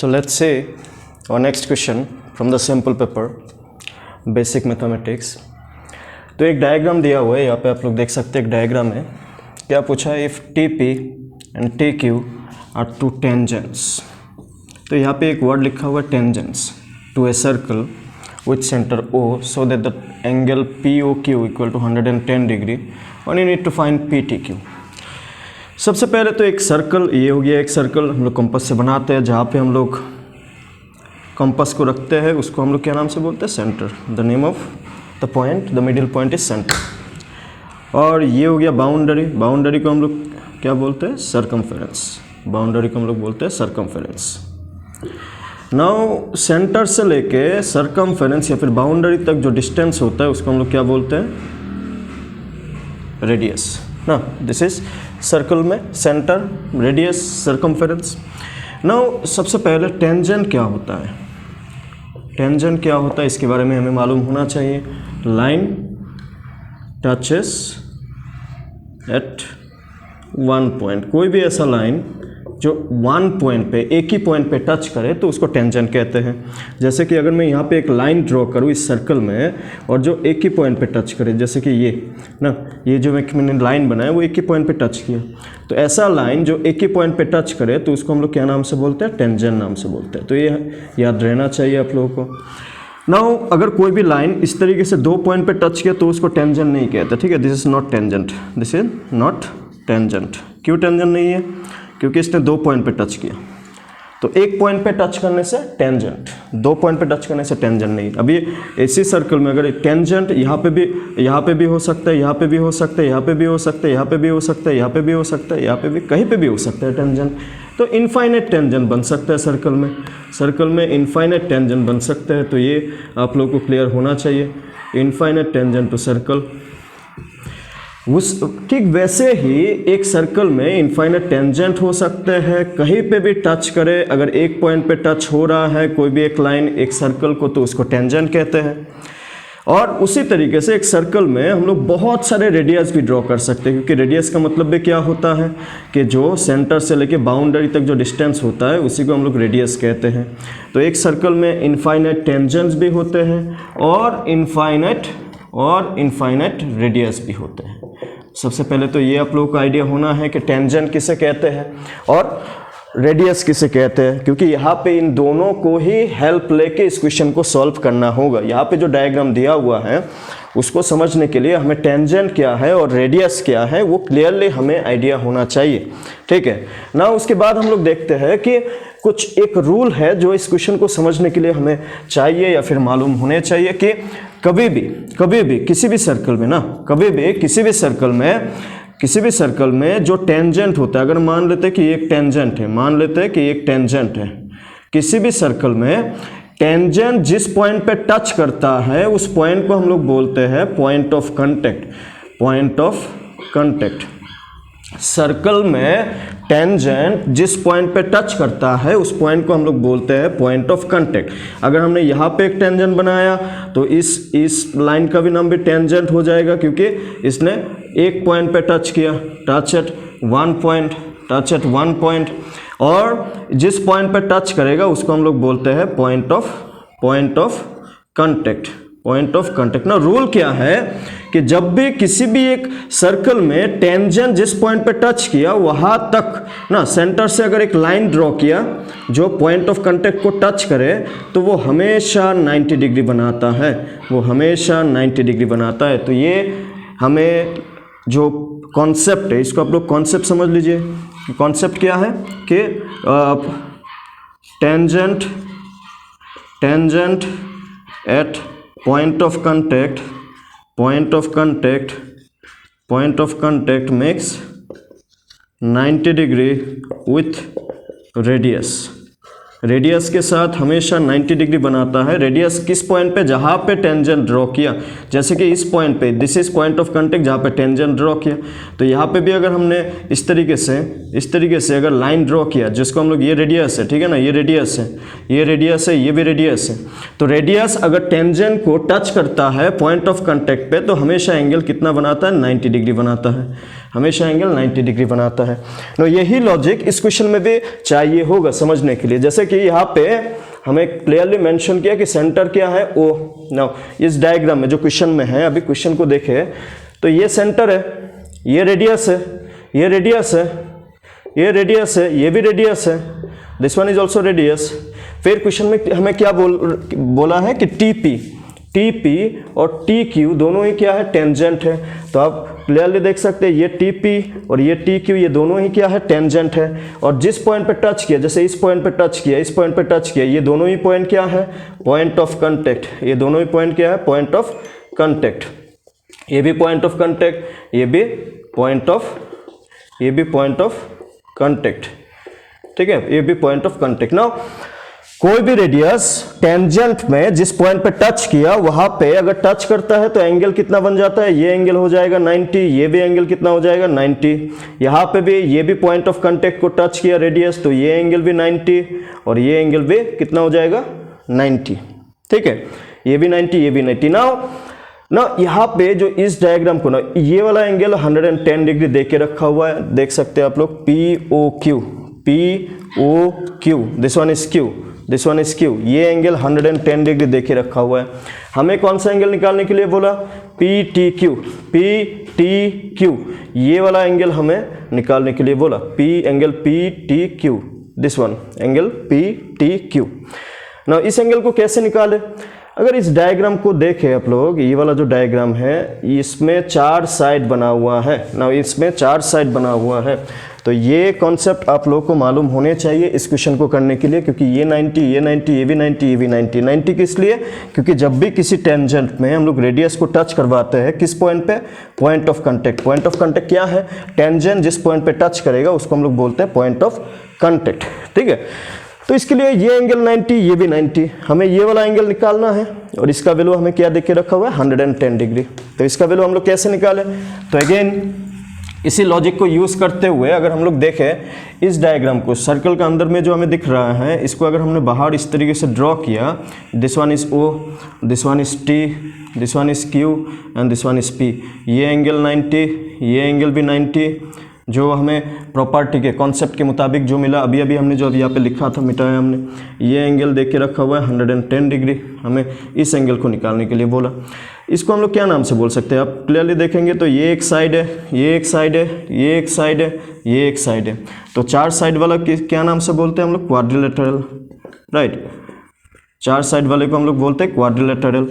So let's say our next question from the sample paper, basic mathematics. तो एक diagram दिया हुआ है, यहाँ पे आप लोग देख सकते हैं एक डायग्राम है. क्या पूछा है? If TP and TQ are two tangents. तो यहाँ पे एक वर्ड लिखा हुआ है tangents to a circle with center O so that the angle POQ equal to 110 degree and you need to find PTQ. सबसे पहले तो एक सर्कल, ये हो गया एक सर्कल हम लोग कंपास से बनाते हैं. जहाँ पे हम लोग कंपास को रखते हैं उसको हम लोग क्या नाम से बोलते हैं? Centre. The name of the point, the middle point is centre. और ये हो गया बाउंड्री. बाउंड्री को हम लोग क्या बोलते हैं? सरकमफेरेंस. बाउंड्री को हम लोग बोलते हैं सरकमफेरेंस. नाउ सेंटर से लेके सरकमफेरेंस या फिर बाउंड्री तक जो डिस्टेंस होता है उसको हम लोग क्या बोलते हैं? रेडियस ना. दिस इज सर्कल में सेंटर, रेडियस, सरकमफेरेंस. नाउ सबसे पहले टेंजेंट क्या होता है? टेंजेंट क्या होता है इसके बारे में हमें मालूम होना चाहिए. Line touches at one point. कोई भी ऐसा लाइन जो वन पॉइंट पे, एक ही पॉइंट पे टच करे तो उसको टेंजेंट कहते हैं. जैसे कि अगर मैं यहाँ पे एक लाइन ड्रॉ करूँ इस सर्कल में और जो एक ही पॉइंट पे टच करे, जैसे कि ये ना, ये जो मैंने लाइन बनाया वो एक ही पॉइंट पे टच किया, तो ऐसा लाइन जो एक ही पॉइंट पे टच करे तो उसको हम लोग क्या नाम से बोलते हैं? टेंजेंट नाम से बोलते हैं. तो ये याद रहना चाहिए आप लोगों को. नाउ अगर कोई भी लाइन इस तरीके से दो पॉइंट पे टच किया तो उसको टेंजेंट नहीं कहते. ठीक है, this is not tangent. This is not tangent. क्यों टेंजेंट नहीं है? क्योंकि इसने दो पॉइंट पे टच किया. तो एक पॉइंट पे टच करने से टेंजेंट, दो पॉइंट पे टच करने से टेंजेंट नहीं. अभी इसी सर्कल में अगर टेंजेंट यहाँ पे भी हो सकता है, यहाँ पे भी हो सकता है, यहाँ पे भी हो सकता है, यहाँ पे भी हो सकता है, यहाँ पे भी हो सकता है, यहाँ पे भी, कहीं पे भी हो सकता है टेंजेंट. तो इनफाइनाइट टेंजेंट बन सकता है सर्कल में. सर्कल में इनफाइनाइट टेंजेंट बन सकता है. तो ये आप लोगों को क्लियर होना चाहिए. Infinite tangent to circle. ठीक वैसे ही एक सर्कल में इनफाइनाइट टेंजेंट हो सकते हैं, कहीं पे भी टच करे. अगर एक पॉइंट पे टच हो रहा है कोई भी एक लाइन एक सर्कल को तो उसको टेंजेंट कहते हैं. और उसी तरीके से एक सर्कल में हम लोग बहुत सारे रेडियस भी ड्रॉ कर सकते हैं, क्योंकि रेडियस का मतलब भी क्या होता है कि जो सेंटर से लेके बाउंड्री तक जो डिस्टेंस होता है उसी को हम लोग रेडियस कहते हैं. तो एक सर्कल में इनफाइनाइट टेंजेंट्स भी होते हैं और इनफाइनाइट रेडियस भी होते हैं. सबसे पहले तो ये आप लोगों को आइडिया होना है कि टेंजेंट किसे कहते हैं और रेडियस किसे कहते हैं, क्योंकि यहाँ पे इन दोनों को ही हेल्प लेके इस क्वेश्चन को सॉल्व करना होगा. यहाँ पे जो डायग्राम दिया हुआ है उसको समझने के लिए हमें टेंजेंट क्या है और रेडियस क्या है वो क्लियरली हमें आइडिया होना चाहिए. ठीक है ना. उसके बाद हम लोग देखते हैं कि कुछ एक रूल है जो इस क्वेश्चन को समझने के लिए हमें चाहिए या फिर मालूम होने चाहिए कि कभी भी किसी भी सर्कल में ना, कभी भी किसी भी सर्कल में जो टेंजेंट होता है, अगर मान लेते हैं कि एक टेंजेंट है, किसी भी सर्कल में टेंजेंट जिस पॉइंट पे टच करता है उस पॉइंट को हम लोग बोलते हैं पॉइंट ऑफ कांटेक्ट. सर्कल में टेंजेंट जिस पॉइंट पे टच करता है उस पॉइंट को हम लोग बोलते हैं पॉइंट ऑफ कांटेक्ट. अगर हमने यहाँ पे एक टेंजेंट बनाया तो इस लाइन का भी नाम भी टेंजेंट हो जाएगा, क्योंकि इसने एक पॉइंट पे टच किया. Touch eight one point. और जिस पॉइंट पे टच करेगा उसको हम लोग बोलते हैं पॉइंट ऑफ कांटेक्ट. ना रूल क्या है कि जब भी किसी भी एक सर्कल में टेंजेंट जिस पॉइंट पे टच किया वहां तक ना, सेंटर से अगर एक लाइन ड्रॉ किया जो पॉइंट ऑफ कांटेक्ट को टच करे तो वो हमेशा 90 डिग्री बनाता है. तो ये हमें जो कॉन्सेप्ट है इसको आप लोग कॉन्सेप्ट समझ लीजिए. कॉन्सेप्ट क्या है कि tangent at point of contact makes 90 degree with radius के साथ हमेशा 90 डिग्री बनाता है. रेडियस किस पॉइंट पे? जहाँ पे टेंजेंट ड्रॉ किया. जैसे कि इस पॉइंट पे, this is point of contact जहाँ पे टेंजेंट ड्रॉ किया. तो यहाँ पे भी अगर हमने इस तरीके से अगर लाइन ड्रॉ किया जिसको हम लोग, ये रेडियस है, ठीक है ना, ये रेडियस है, ये भी रेडियस है. तो रेडियस अगर टेंजेंट को टच करता है पॉइंट ऑफ कांटेक्ट पे तो हमेशा एंगल कितना बनाता है? 90 डिग्री बनाता है. हमेशा एंगल 90 डिग्री बनाता है। नो यही लॉजिक इस क्वेश्चन में भी चाहिए होगा समझने के लिए। जैसे कि यहाँ पे हमें क्लियरली मेंशन किया कि सेंटर क्या है O। नाउ इस डायग्राम में जो क्वेश्चन में है, अभी क्वेश्चन को देखें तो ये सेंटर है, ये रेडियस है, ये रेडियस है, ये रेडियस है, ये भी रेडियस है, this one is also radius. फिर क्वेश्चन में हमें क्या बोला है कि TP और TQ दोनों ही क्या है, टेंजेंट है। तो आप क्लियरली देख सकते हैं ये TP और ये TQ ये दोनों ही क्या है, टेंजेंट है। और जिस पॉइंट पे टच किया, जैसे इस पॉइंट पे टच किया, इस पॉइंट पे टच किया, ये दोनों ही पॉइंट क्या है, पॉइंट ऑफ कांटेक्ट। ये दोनों ही पॉइंट क्या है, पॉइंट ऑफ कांटेक्ट। ये भी पॉइंट ऑफ कांटेक्ट, ये भी पॉइंट ऑफ कांटेक्ट, ठीक है, ये भी पॉइंट ऑफ कांटेक्ट। नाउ कोई भी रेडियस टेंजेंट में जिस पॉइंट पे टच किया वहां पे अगर टच करता है तो एंगल कितना बन जाता है, ये एंगल हो जाएगा 90, ये भी एंगल कितना हो जाएगा 90। यहाँ पे भी ये भी पॉइंट ऑफ कांटेक्ट को टच किया रेडियस, तो ये एंगल भी 90 और ये एंगल भी कितना हो जाएगा 90, ठीक है, ये भी 90, ये भी 90। ना यहाँ पे जो इस डायग्राम को ना ये वाला एंगल 110 डिग्री दे के रखा हुआ है, देख सकते हैं आप लोग, POQ, this one is Q, this one is Q। ये एंगल 110 डिग्री दे के रखा हुआ है। हमें कौन सा एंगल निकालने के लिए बोला, PTQ, ये वाला एंगल हमें निकालने के लिए बोला, angle PTQ, this one angle PTQ। ना इस एंगल को कैसे निकाले, अगर इस डायग्राम को देखें आप लोग, ये वाला जो डायग्राम है इसमें 4 साइड बना हुआ है ना, इसमें 4 साइड बना हुआ है। तो ये कॉन्सेप्ट आप लोगों को मालूम होने चाहिए इस क्वेश्चन को करने के लिए, क्योंकि ये 90, ये 90, ये भी 90, ये भी 90 किस लिए, क्योंकि जब भी किसी टेंजेंट में हम लोग रेडियस को टच करवाते हैं, किस पॉइंट पे, point of contact. Point of contact क्या है, टेंजेंट जिस पॉइंट पे टच करेगा उसको हम लोग बोलते हैं पॉइंट ऑफ कांटेक्ट, ठीक है। तो इसके लिए ये एंगल 90, ये भी 90, हमें ये वाला एंगल निकालना है और इसका वैल्यू हमें क्या देके रखा हुआ है, 110 डिग्री। तो इसका वैल्यू हम लोग कैसे निकालें, तो अगेन इसी लॉजिक को यूज करते हुए अगर हम लोग देखें इस डायग्राम को, सर्कल का अंदर में जो हमें दिख रहा है, इसको अगर हमने बाहर इस तरीके से ड्रॉ किया, this one is O, this one is T, this one is Q and this one is P। ये एंगल 90, ये एंगल भी 90, जो हमें प्रॉपर्टी के कॉन्सेप्ट के मुताबिक जो मिला, अभी अभी हमने जो अभी यहाँ पे लिखा था, मिटाया हमने, ये एंगल देख के रखा हुआ है 110 डिग्री। हमें इस एंगल को निकालने के लिए बोला। इसको हम लोग क्या नाम से बोल सकते हैं, आप क्लियरली देखेंगे तो ये एक साइड है, ये एक साइड है, ये एक साइड है, ये एक साइड है। तो 4 साइड वाला क्या नाम से बोलते हैं हम लोग, क्वाड्रिलेटरल, राइट। 4 साइड वाले को हम लोग बोलते हैं क्वाड्रिलेटरल।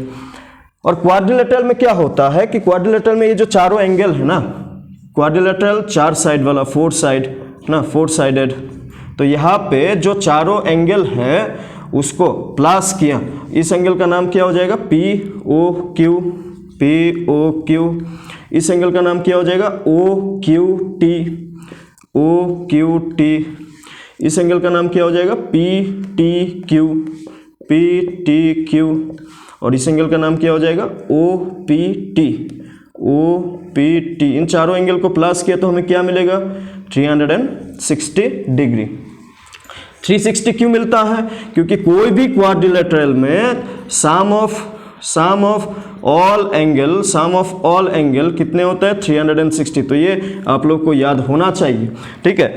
और क्वाड्रिलेटरल में क्या होता है कि क्वाड्रिलेटरल में ये जो चारों एंगल है ना, क्वाड्रिलेटरल 4 साइड वाला, 4 साइड ना, 4 साइडेड। तो यहाँ पे जो चारों एंगल है उसको प्लस किया, इस एंगल का नाम क्या हो जाएगा, POQ, इस एंगल का नाम क्या हो जाएगा, OQT, इस एंगल का नाम क्या हो जाएगा, PTQ, और इस एंगल का नाम क्या हो जाएगा, OPT। इन चारों एंगल को प्लस किया तो हमें क्या मिलेगा, 360 डिग्री। 360 क्यों मिलता है, क्योंकि कोई भी क्वाड्रिलेटरल में सम ऑफ ऑल एंगल कितने होते हैं, 360। तो ये आप लोग को याद होना चाहिए, ठीक है।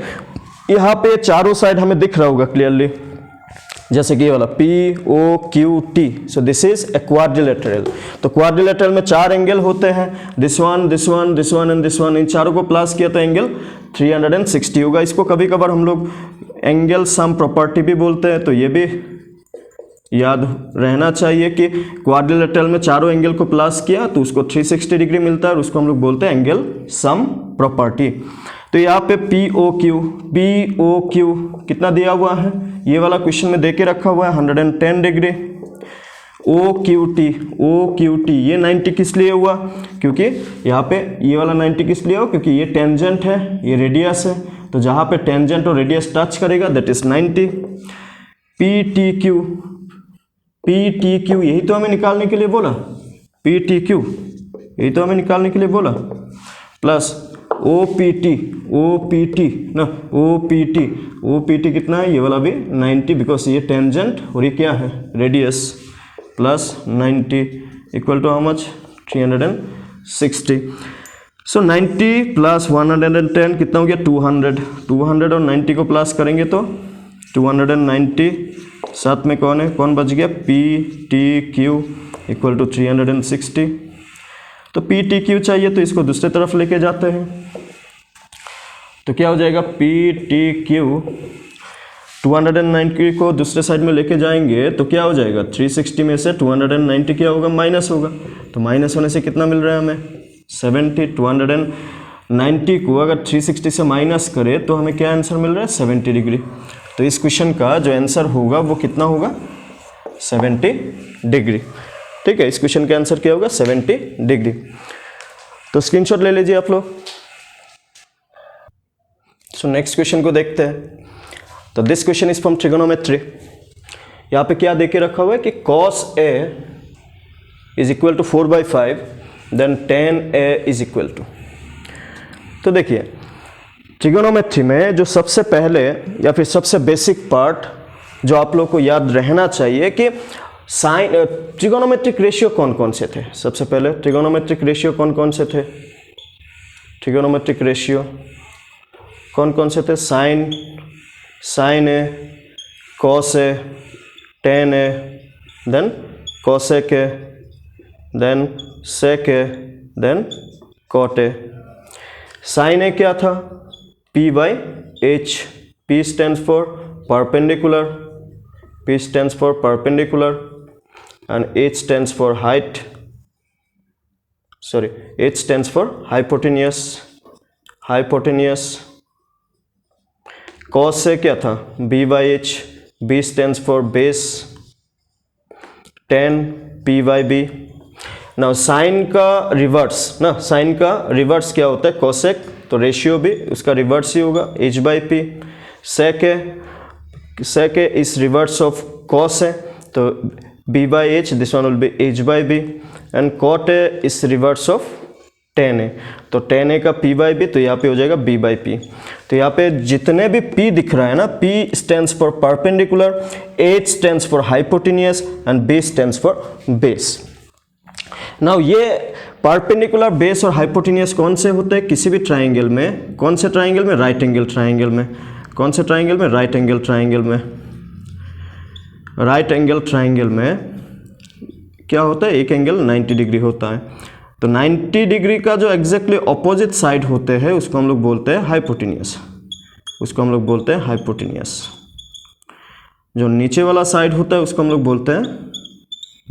यहाँ पे चारों साइड हमें दिख रहा होगा क्लियरली, जैसे कि ये वाला POQT। So this is a quadrilateral. तो क्वाड्रिलेटरल में 4 एंगल होते हैं, this one, this one, this one and this one. इन चारों को प्लस किया तो एंगल 360 होगा। इसको कभी कभार हम लोग एंगल सम प्रॉपर्टी भी बोलते हैं, तो ये भी याद रहना चाहिए कि क्वाड्रिलेटरल में चारों एंगल को प्लस किया तो उसको 360 डिग्री मिलता है और उसको हम लोग बोलते हैं एंगल सम प्रॉपर्टी। तो यहाँ पे POQ कितना दिया हुआ है, ये वाला क्वेश्चन में देके रखा हुआ है 110 डिग्री। OQT ये 90 किस लिए हुआ, क्योंकि यहाँ पे ये वाला 90 किस लिए हुआ, क्योंकि ये टेंजेंट है, ये रेडियस है, तो जहाँ पे टेंजेंट और रेडियस टच करेगा दैट इज 90। PTQ यही तो हमें निकालने के लिए बोला, PTQ यही तो हमें निकालने के लिए बोला, प्लस OPT ना, OPT कितना है, ये वाला भी 90, बिकॉज ये टेंजेंट और ये क्या है, radius, plus 90 equal to how much, 360। So 90 plus 110 कितना हो गया 200। 200 और 90 को प्लस करेंगे तो 290, साथ में कौन बच गया P T Q equal to 360। तो पी टी क्यू चाहिए तो इसको दूसरी तरफ लेके जाते हैं, तो क्या हो जाएगा पी टी क्यू 290 को दूसरे साइड में लेके जाएंगे तो क्या हो जाएगा 360 में से 290 क्या होगा माइनस होगा, तो माइनस होने से कितना मिल रहा है हमें 70। 290 को अगर 360 से माइनस करें तो हमें क्या आंसर मिल रहा है 70 डिग्री। तो इस क्वेश्चन का जो आंसर होगा वो कितना होगा 70 डिग्री। ठीक है, इस क्वेश्चन का आंसर क्या होगा 70 डिग्री। तो स्क्रीनशॉट ले लीजिए आप लोग। सो नेक्स्ट क्वेश्चन को देखते हैं। तो this question is from trigonometry. यहाँ पे क्या देके रखा हुआ है कि cos A is equal to 4/5 then tan A is equal to. तो देखिए ट्रिगोनोमेट्री में जो सबसे पहले या फिर सबसे बेसिक पार्ट जो आप लोग को याद रहना चाहिए कि साइन ट्रिगोनोमेट्रिक रेशियो कौन कौन से थे। सबसे पहले ट्रिगोनोमेट्रिक रेशियो कौन कौन से थे, ट्रिगोनोमेट्रिक रेशियो कौन कौन से थे, sine A, cos A, tan A, then cosec A, then sec A, then cot A. Sine A क्या था P/H, P stands for perpendicular, P stands for perpendicular and H stands for height, sorry H stands for hypotenuse, cos से क्या था B/H, B stands for base, tan P/B। Now sine का reverse ना, sign का reverse क्या होता है cosec, तो रेशियो भी उसका रिवर्स ही होगा H/P। Sec is reverse of cos है तो B/H, this one will be H/B and cot A is reverse of tan A, तो tan ए का P/B तो यहाँ पे हो जाएगा B/P। तो यहाँ पे जितने भी P दिख रहा है ना, P stands for perpendicular, H stands for hypotenuse and B stands for base। Now ये परपेंडिकुलर, बेस और हाइपोटेन्यूस कौन से होते हैं किसी भी ट्राइंगल में, कौन से ट्राइंगल में, राइट एंगल ट्राइंगल में। कौन से ट्राइंगल में, राइट एंगल ट्राइंगल में। राइट एंगल ट्राइंगल में क्या होता है, एक एंगल 90 डिग्री होता है। तो 90 डिग्री का जो एग्जैक्टली ऑपोजिट साइड होते हैं उसको हम लोग बोलते हैं हाइपोटेन्यूस, उसको हम लोग बोलते हैं हाइपोटेन्यूस। जो नीचे वाला साइड होता है उसको हम लोग बोलते हैं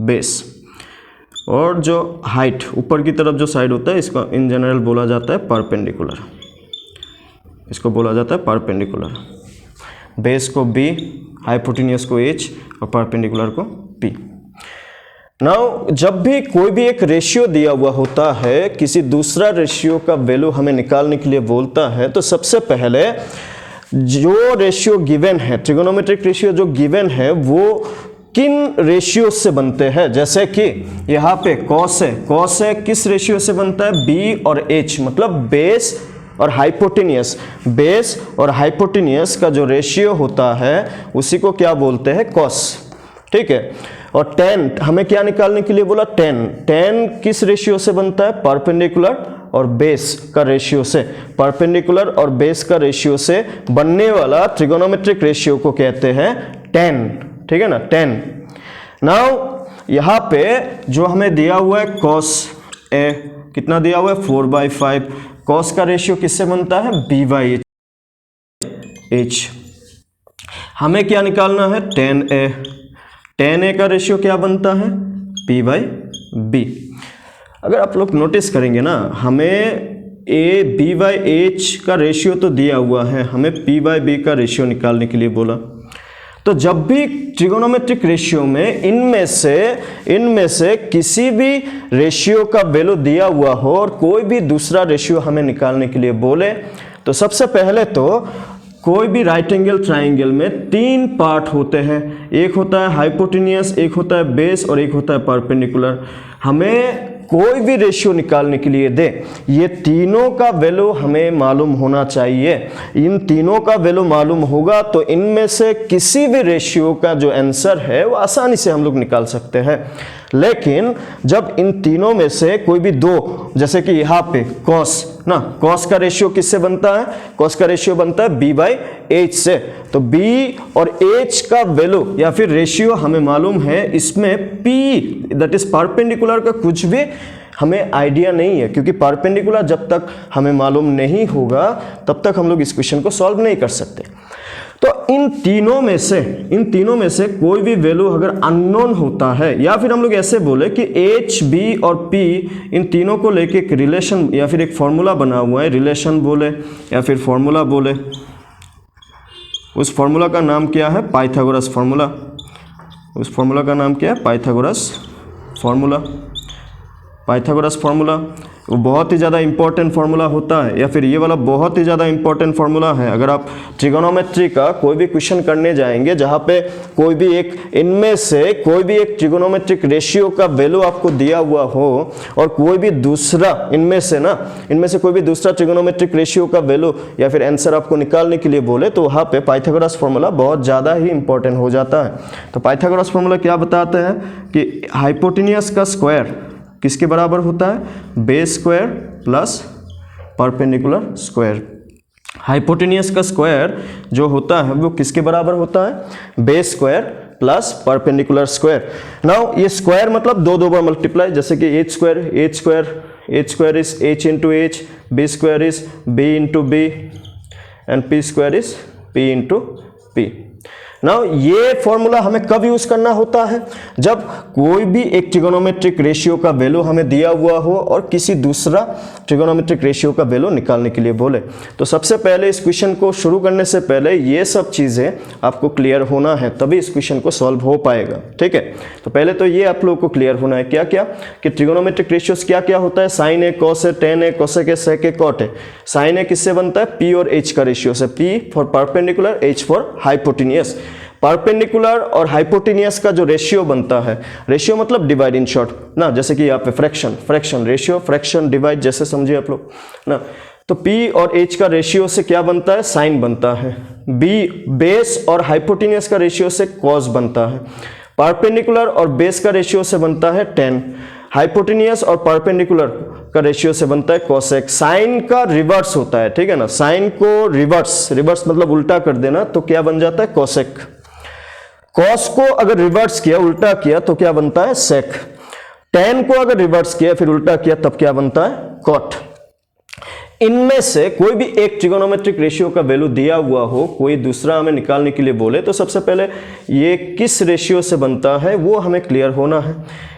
बेस, और जो हाइट ऊपर की तरफ जो साइड होता है इसको इन जनरल बोला जाता है परपेंडिकुलर, इसको बोला जाता है परपेंडिकुलर। बेस को B, हाइपोटेन्यूस को H और परपेंडिकुलर को P। नाउ जब भी कोई भी एक रेशियो दिया हुआ होता है, किसी दूसरा रेशियो का वैल्यू हमें निकालने के लिए बोलता है, तो सबसे पहले जो रेशियो गिवन है, ट्रिगोनोमेट्रिक रेशियो जो गिवन है वो किन रेशियो से बनते हैं। जैसे कि यहाँ पे कॉस है किस रेशियो से बनता है, B और H, मतलब बेस और हाइपोटेन्यूस। बेस और हाइपोटेन्यूस का जो रेशियो होता है उसी को क्या बोलते हैं, कॉस। ठीक है, और tan हमें क्या निकालने के लिए बोला, tan किस रेशियो से बनता है, परपेंडिकुलर और बेस का रेशियो से। परपेंडिकुलर और बेस का रेशियो से बनने वाला ट्रिगोनोमेट्रिक रेशियो को कहते हैं tan। ठीक है ना, tan। नाउ यहाँ पे जो हमें दिया हुआ है cos A, कितना दिया हुआ है 4/5। cos का रेशियो किससे बनता है, B/H। हमें क्या निकालना है, tan A। tan A का रेशियो क्या बनता है, P/B। अगर आप लोग नोटिस करेंगे ना, हमें B/H का रेशियो तो दिया हुआ है, हमें P/B का रेशियो निकालने के लिए बोला। तो जब भी ट्रिगोनोमेट्रिक रेशियो में इनमें से किसी भी रेशियो का वैल्यू दिया हुआ हो और कोई भी दूसरा रेशियो हमें निकालने के लिए बोले, तो सबसे पहले तो कोई भी राइट एंगल ट्राइंगल में 3 पार्ट होते हैं, एक होता है हाइपोटेन्यूस, एक होता है बेस और एक होता है परपेंडिकुलर। हमें कोई भी रेशियो निकालने के लिए दे, ये तीनों का वैल्यू हमें मालूम होना चाहिए। इन तीनों का वैल्यू मालूम होगा तो इनमें से किसी भी रेशियो का जो आंसर है वो आसानी से हम लोग निकाल सकते हैं। लेकिन जब इन तीनों में से कोई भी दो, जैसे कि यहाँ पे कॉस ना, कॉस का रेशियो किससे बनता है? कॉस का रेशियो बनता है b बाई एच से। तो b और h का वैल्यू या फिर रेशियो हमें मालूम है, इसमें p दैट इज परपेंडिकुलर का कुछ भी हमें आइडिया नहीं है, क्योंकि परपेंडिकुलर जब तक हमें मालूम नहीं होगा तब तक हम लोग इस क्वेश्चन को सॉल्व नहीं कर सकते। तो इन तीनों में से कोई भी वैल्यू अगर अननोन होता है, या फिर हम लोग ऐसे बोले कि h, b और p इन तीनों को लेके एक रिलेशन या फिर एक फॉर्मूला बना हुआ है, रिलेशन बोले या फिर फॉर्मूला बोले, उस फॉर्मूला का नाम क्या है? Pythagoras formula. उस फॉर्मूला का नाम क्या है? Pythagoras formula. पाइथागोरस फॉर्मूला वो बहुत ही ज़्यादा इंपॉर्टेंट फार्मूला होता है, या फिर ये वाला बहुत ही ज़्यादा इंपॉर्टेंट फार्मूला है। अगर आप ट्रिगोनोमेट्री का कोई भी क्वेश्चन करने जाएंगे जहाँ पे कोई भी एक इनमें से कोई भी एक ट्रिगोनोमेट्रिक रेशियो का वैल्यू आपको दिया हुआ हो और कोई भी दूसरा इनमें से कोई भी दूसरा ट्रिगोनोमेट्रिक रेशियो का वैल्यू या फिर आंसर आपको निकालने के लिए बोले, तो वहाँ पे पाइथागोरस फार्मूला बहुत ज़्यादा ही इंपॉर्टेंट हो जाता है। तो पाइथागोरस फार्मूला क्या बताते हैं कि हाइपोटेन्यूज का स्क्वायर किसके बराबर होता है? Base square plus perpendicular square. Hypotenuse का स्क्वायर जो होता है वो किसके बराबर होता है? Base square plus perpendicular square. Now ये स्क्वायर मतलब दो बार मल्टीप्लाई, जैसे कि H square is H into H, B square is B into B and P square is P into P. Now ये फॉर्मूला हमें कब यूज करना होता है? जब कोई भी एक ट्रिगोनोमेट्रिक रेशियो का वैल्यू हमें दिया हुआ हो और किसी दूसरा ट्रिगोनोमेट्रिक रेशियो का वैल्यू निकालने के लिए बोले। तो सबसे पहले इस क्वेश्चन को शुरू करने से पहले ये सब चीजें आपको क्लियर होना है, तभी इस क्वेश्चन को सॉल्व हो पाएगा। ठीक है, तो पहले तो ये आप लोगों को क्लियर होना है क्या क्या कि ट्रिगोनोमेट्रिक रेशियोज क्या क्या होता है। Sine A, cos A, tan A, cosec A, sec A, cot A. Sine A किससे बनता है? पी और एच का रेशियो से, P for perpendicular, H for hypotenuse. Perpendicular और हाइपोटेन्यूज का जो रेशियो बनता है, रेशियो मतलब डिवाइड इन शॉर्ट ना, जैसे कि यहाँ पे फ्रैक्शन रेशियो, फ्रैक्शन डिवाइड जैसे समझिए आप लोग ना। तो P और H का रेशियो से क्या बनता है? साइन बनता है। B बेस और हाइपोटेन्यूज का रेशियो से कॉस बनता है। परपेंडिकुलर और बेस का रेशियो से बनता है टेन। हाइपोटेन्यूज और परपेंडिकुलर का रेशियो से बनता है कोसेक। साइन का रिवर्स होता है, ठीक है ना, साइन को रिवर्स मतलब उल्टा कर देना, तो क्या बन जाता है? कोसेक। कॉस को अगर रिवर्स किया, उल्टा किया, तो क्या बनता है? सेक। टेन को अगर रिवर्स किया फिर उल्टा किया तब क्या बनता है? कॉट। इनमें से कोई भी एक ट्रिगोनोमेट्रिक रेशियो का वैल्यू दिया हुआ हो, कोई दूसरा हमें निकालने के लिए बोले, तो सबसे पहले ये किस रेशियो से बनता है वो हमें क्लियर होना है।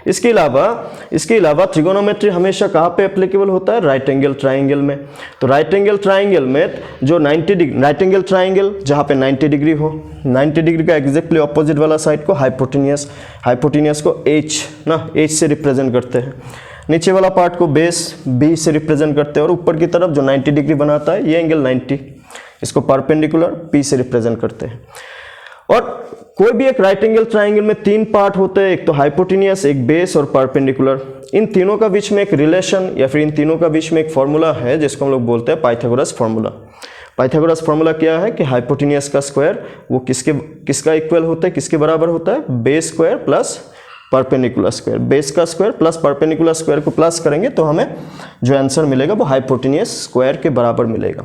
इसके अलावा ट्रिगोनोमेट्री हमेशा कहाँ पे एप्लीकेबल होता है? राइट एंगल ट्राइंगल में। तो राइट एंगल ट्राइंगल में जो 90 डिग्री, राइट एंगल ट्राइंगल जहाँ पे 90 डिग्री हो, 90 डिग्री का एग्जैक्टली ऑपोजिट वाला साइड को हाइपोटेन्यूज को एच ना, एच से रिप्रेजेंट करते हैं। नीचे वाला पार्ट को बेस बी से रिप्रेजेंट करते हैं और ऊपर की तरफ जो 90 डिग्री बनाता है ये एंगल 90, इसको परपेंडिकुलर पी से रिप्रेजेंट करते हैं। और कोई भी एक राइट एंगल ट्राइंगल में तीन पार्ट होते हैं, एक तो हाइपोटेन्यूज, एक बेस और परपेंडिकुलर। इन तीनों का बीच में एक रिलेशन या फिर इन तीनों का बीच में एक फॉर्मूला है जिसको हम लोग बोलते हैं पाइथागोरस फॉर्मूला। पाइथागोरस फॉर्मूला क्या है कि हाइपोटेन्यूज का स्क्वायर वो किसका इक्वल होता है, किसके बराबर होता है? Base square plus perpendicular square. Base का स्क्वायर प्लस परपेंडिकुलर स्क्वायर को प्लस करेंगे तो हमें जो आंसर मिलेगा वो हाइपोटेन्यूज स्क्वायर के बराबर मिलेगा।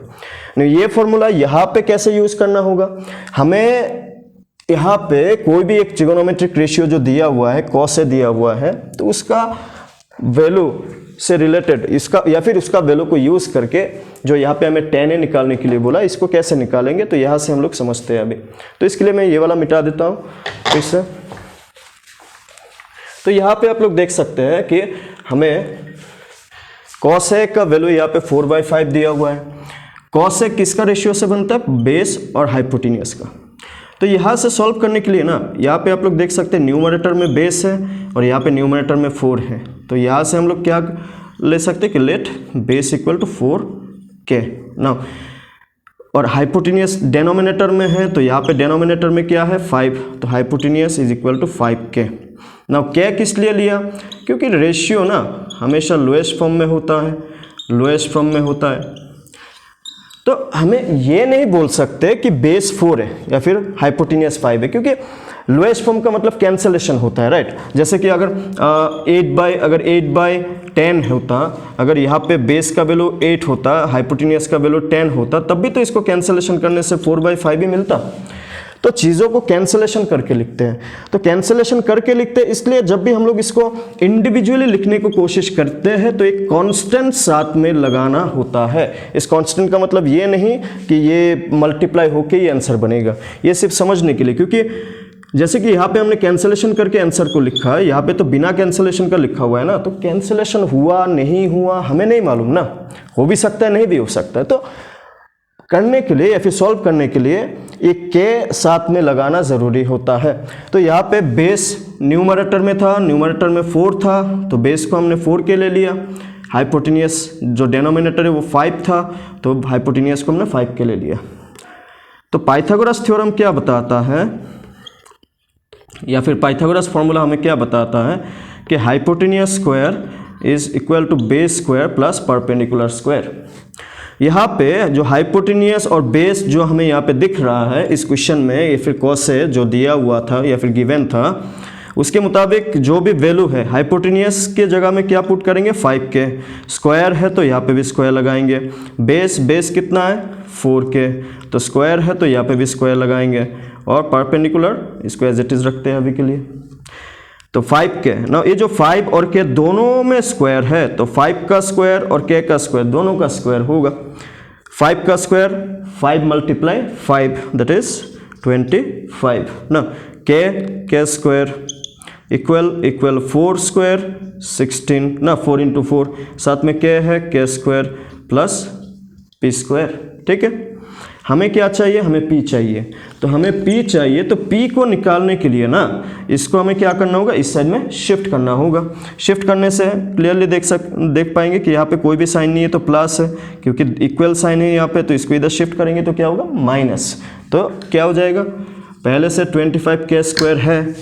ये फॉर्मूला यहाँ पे कैसे यूज करना होगा? हमें यहाँ पे कोई भी एक ट्रिगोनोमेट्रिक रेशियो जो दिया हुआ है, कॉस से दिया हुआ है, तो उसका वैल्यू से रिलेटेड इसका या फिर उसका वैल्यू को यूज करके जो यहाँ पे हमें tan a निकालने के लिए बोला, इसको कैसे निकालेंगे तो यहाँ से हम लोग समझते हैं अभी। तो इसके लिए मैं ये वाला मिटा देता हूँ इससे। तो यहाँ पे आप लोग देख सकते हैं कि हमें कॉसेक का वैल्यू यहाँ पे 4/5 दिया हुआ है। कॉसेक किसका रेशियो से बनता है? बेस और हाइपोटेन्यूज का। तो यहाँ से सॉल्व करने के लिए ना, यहाँ पे आप लोग देख सकते हैं न्यूमरेटर में बेस है और यहाँ पे न्यूमरेटर में 4 है। तो यहाँ से हम लोग क्या ले सकते हैं कि late base equal to 4k ना, और हाइपोटेन्यूज डेनोमिनेटर में है तो यहाँ पे डेनोमिनेटर में क्या है? 5, तो hypotenuse is equal to 5k। Now k किस लिए लिया? क्योंकि रेशियो ना हमेशा लोएस्ट फॉर्म में होता है, तो हमें ये नहीं बोल सकते कि बेस 4 है या फिर हाइपोटेन्यूज 5 है, क्योंकि लोएस्ट फॉर्म का मतलब कैंसलेशन होता है, राइट। जैसे कि अगर 8/10 होता, अगर यहाँ पे बेस का वैल्यू 8 होता, हाइपोटेन्यूज का वैल्यू 10 होता, तब भी तो इसको कैंसलेशन करने से 4/5 ही मिलता। तो चीज़ों को कैंसलेशन करके लिखते हैं, तो कैंसलेशन करके लिखते हैं, इसलिए जब भी हम लोग इसको इंडिविजुअली लिखने को कोशिश करते हैं तो एक कांस्टेंट साथ में लगाना होता है। इस कांस्टेंट का मतलब ये नहीं कि ये मल्टीप्लाई होके ये आंसर बनेगा, ये सिर्फ समझने के लिए, क्योंकि जैसे कि यहाँ पे हमने कैंसलेशन करके आंसर को लिखा है, यहाँ पे तो बिना कैंसलेशन का लिखा हुआ है ना, तो कैंसलेशन हुआ नहीं हुआ हमें नहीं मालूम ना, हो भी सकता है नहीं भी हो सकता है। तो करने के लिए या फिर सॉल्व करने के लिए एक के साथ में लगाना ज़रूरी होता है। तो यहाँ पे बेस न्यूमरेटर में था, न्यूमरेटर में 4 था, तो बेस को हमने 4 के ले लिया। हाइपोटेन्यूज जो डिनोमिनेटर है वो 5 था, तो हाइपोटेन्यूज को हमने 5 के ले लिया। तो पाइथागोरस थ्योरम क्या बताता है, या फिर पाइथागोरस फॉर्मूला हमें क्या बताता है कि hypotenuse square is equal to base square plus perpendicular square. यहाँ पे जो हाइपोटेन्यूज और बेस जो हमें यहाँ पे दिख रहा है इस क्वेश्चन में, या फिर कॉस से जो दिया हुआ था या फिर गिवन था, उसके मुताबिक जो भी वैल्यू है हाइपोटेन्यूज के जगह में क्या पुट करेंगे 5 के, स्क्वायर है तो यहाँ पे भी स्क्वायर लगाएंगे, बेस कितना है 4 के, तो स्क्वायर है तो यहाँ पे भी स्क्वायर लगाएंगे, और परपेंडिकुलर इसको एज इट इज रखते हैं अभी के लिए। तो 5 के ना, ये जो 5 और के दोनों में स्क्वायर है, तो 5 का स्क्वायर और के का स्क्वायर दोनों का स्क्वायर होगा। 5 का स्क्वायर 5 × 5 दैट इज 25 ना, के स्क्वायर इक्वल 4 स्क्वायर 16 ना, 4 × 4, साथ में के है के स्क्वायर प्लस पी स्क्वायर। ठीक है, हमें क्या चाहिए, हमें P चाहिए, तो हमें P चाहिए, तो P को निकालने के लिए ना इसको हमें क्या करना होगा, इस साइड में शिफ्ट करना होगा। शिफ्ट करने से क्लियरली देख पाएंगे कि यहाँ पे कोई भी साइन नहीं है तो प्लस है, क्योंकि इक्वल साइन है यहाँ पे, तो इसको इधर शिफ्ट करेंगे तो क्या होगा माइनस। तो क्या हो जाएगा, पहले से 25 के स्क्वायर है,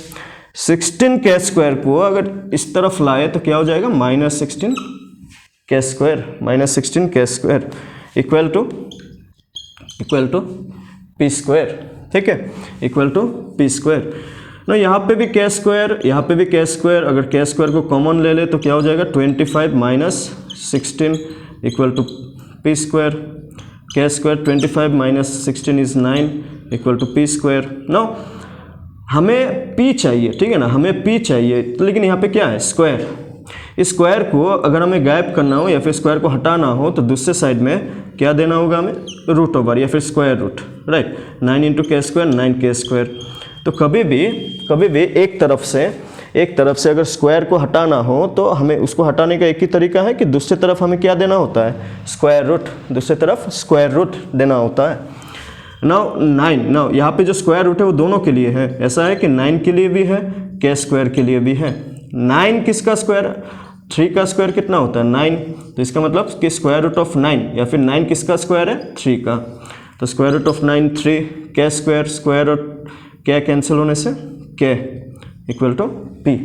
16 के स्क्वायर को अगर इस तरफ लाए तो क्या हो जाएगा -16 के square equal to P square. ठीक है, इक्वल टू पी स्क्वायर ना, यहाँ पे भी के स्क्वायर, यहाँ पे भी के स्क्वायर, अगर के स्क्वायर को कॉमन ले ले तो क्या हो जाएगा 25 - 16 equal to P square. K square 25 - 16 is 9 equal to P square. ना हमें P चाहिए, ठीक है ना, हमें P चाहिए, लेकिन यहाँ पे क्या है स्क्वायर। इस स्क्वायर को अगर हमें गायब करना हो या फिर स्क्वायर को हटाना हो तो दूसरे साइड में क्या देना होगा हमें, रूट ओवर या फिर स्क्वायर रूट, राइट। 9 × के स्क्वायर 9 के स्क्वायर। तो कभी भी एक तरफ से अगर स्क्वायर को हटाना हो तो हमें उसको हटाने का एक ही तरीका है कि दूसरी तरफ हमें क्या देना होता है, स्क्वायर रूट, दूसरी तरफ स्क्वायर रूट देना होता है। नाउ 9 यहाँ पे जो स्क्वायर रूट है वो दोनों के लिए है, ऐसा है कि 9 के लिए भी है, के स्क्वायर के लिए भी है। 9 किसका स्क्वायर, 3 का स्क्वायर कितना होता है 9, तो इसका मतलब कि स्क्वायर रूट ऑफ 9 या फिर 9 किसका स्क्वायर है 3 का, तो स्क्वायर रूट ऑफ 9 3, के स्क्वायर रूट के कैंसिल होने से के इक्वल टू पी।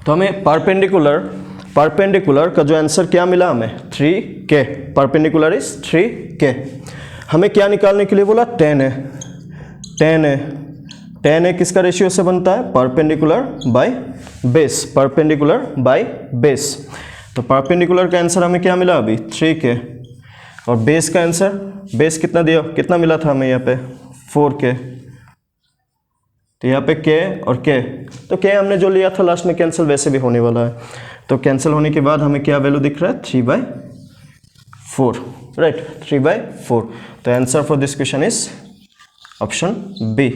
तो हमें परपेंडिकुलर का जो आंसर क्या मिला हमें 3k, परपेंडिकुलर इज 3k। हमें क्या निकालने के लिए बोला, tan है किसका रेशियो से बनता है, परपेंडिकुलर बाय बेस। तो परपेंडिकुलर का आंसर हमें क्या मिला अभी 3k, और बेस का आंसर, बेस कितना मिला था हमें यहाँ पे 4k, तो यहाँ पे k और k, तो k हमने जो लिया था लास्ट में कैंसिल वैसे भी होने वाला है, तो कैंसिल होने के बाद हमें क्या वैल्यू दिख रहा है 3/4, राइट, 3/4। तो answer for this question is option B,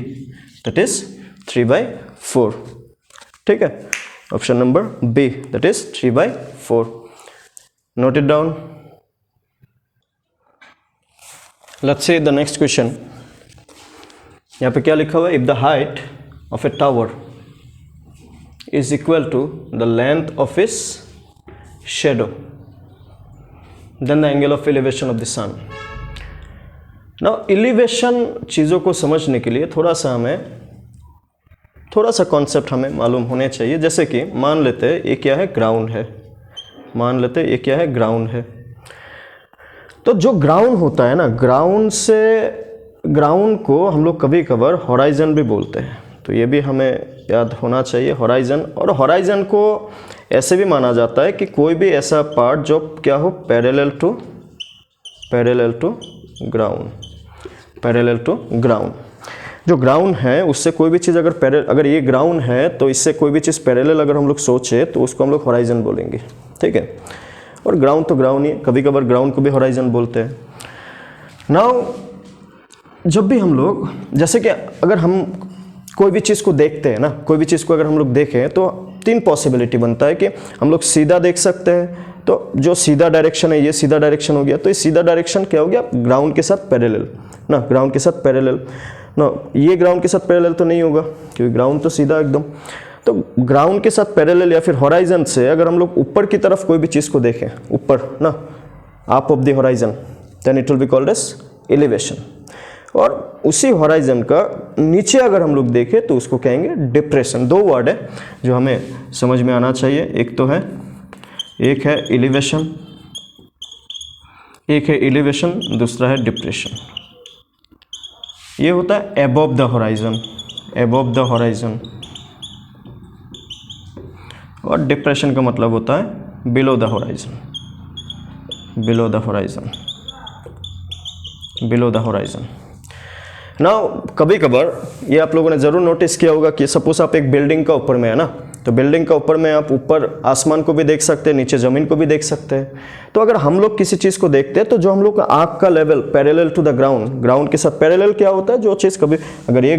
that is 3/4। ठीक है, option number B that is 3/4। Note it down. Let's see the next question. यहाँ पे क्या लिखा हुआ है, if the height of a tower is equal to the length of its shadow then the angle of elevation of the sun. Now elevation चीज़ों को समझने के लिए थोड़ा सा कॉन्सेप्ट हमें मालूम होने चाहिए। जैसे कि मान लेते हैं ये क्या है, ग्राउंड है, तो जो ग्राउंड होता है ना, ग्राउंड को हम लोग कभी कभार हॉराइजन भी बोलते हैं, तो ये भी हमें याद होना चाहिए हॉराइजन। और हॉराइजन को ऐसे भी माना जाता है कि कोई भी ऐसा पार्ट जो क्या हो पैरेलल टू ग्राउंड। जो ग्राउंड है उससे कोई भी चीज़ अगर ये ग्राउंड है तो इससे कोई भी चीज़ पैरेलल अगर हम लोग सोचे तो उसको हम लोग हॉराइजन बोलेंगे, ठीक है। और ग्राउंड तो ग्राउंड ही, कभी कभार ग्राउंड को भी हॉराइजन बोलते हैं। नाउ जब भी हम लोग, जैसे कि अगर हम कोई भी चीज़ को देखते हैं ना, कोई भी चीज़ को अगर हम लोग देखें तो 3 पॉसिबिलिटी बनता है कि हम लोग सीधा देख सकते हैं, तो जो सीधा डायरेक्शन है ये सीधा डायरेक्शन हो गया, तो ये सीधा डायरेक्शन क्या हो गया, ग्राउंड के साथ पैरेलल ना, ग्राउंड के साथ पैरेलल ना। ये ग्राउंड के साथ पैरेलल तो नहीं होगा क्योंकि ग्राउंड तो सीधा एकदम। तो ग्राउंड के साथ पैरेलल या फिर हॉराइजन से अगर हम लोग ऊपर की तरफ कोई भी चीज़ को देखें, ऊपर ना, up of the horizon, then it will be called as elevation. और उसी हॉराइजन का नीचे अगर हम लोग देखें तो उसको कहेंगे डिप्रेशन। 2 वर्ड है जो हमें समझ में आना चाहिए, एक है एलिवेशन, दूसरा है डिप्रेशन। ये होता है एबव द हॉराइजन, और डिप्रेशन का मतलब होता है बिलो द हॉराइजन। नाउ कभी कभार ये आप लोगों ने ज़रूर नोटिस किया होगा कि सपोज आप एक बिल्डिंग का ऊपर में है ना, तो बिल्डिंग का ऊपर में आप ऊपर आसमान को भी देख सकते हैं, नीचे ज़मीन को भी देख सकते हैं। तो अगर हम लोग किसी चीज़ को देखते हैं तो जो हम लोग का आँख का level parallel to the ground के साथ पैरेलल क्या होता है, जो चीज़ कभी अगर ये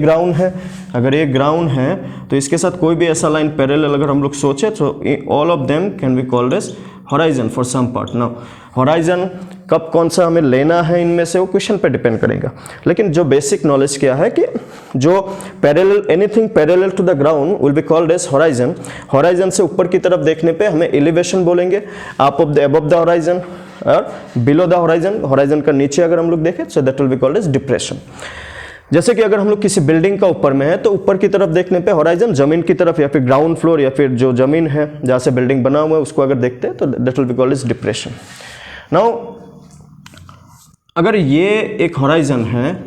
ग्राउंड है तो इसके साथ कोई भी ऐसा लाइन पैरेलल अगर हम लोग सोचे तो all of them can be called as horizon for some part. Now horizon कब कौन सा हमें लेना है इनमें से वो क्वेश्चन पे डिपेंड करेगा, लेकिन जो बेसिक नॉलेज क्या है कि जो anything parallel to the ground will be called as horizon. Horizon से ऊपर की तरफ देखने पे हमें एलिवेशन बोलेंगे, अबव द हॉराइजन और बिलो द हॉराइजन का नीचे अगर हम लोग देखें तो that will be called as depression. जैसे कि अगर हम लोग किसी बिल्डिंग का ऊपर में है तो ऊपर की तरफ देखने पे हॉराइजन, जमीन की तरफ या फिर ग्राउंड फ्लोर या फिर जो जमीन है जहाँ से बिल्डिंग बना हुआ है उसको अगर देखते हैं तो that will be called as depression. Now अगर ये एक हॉराइजन है,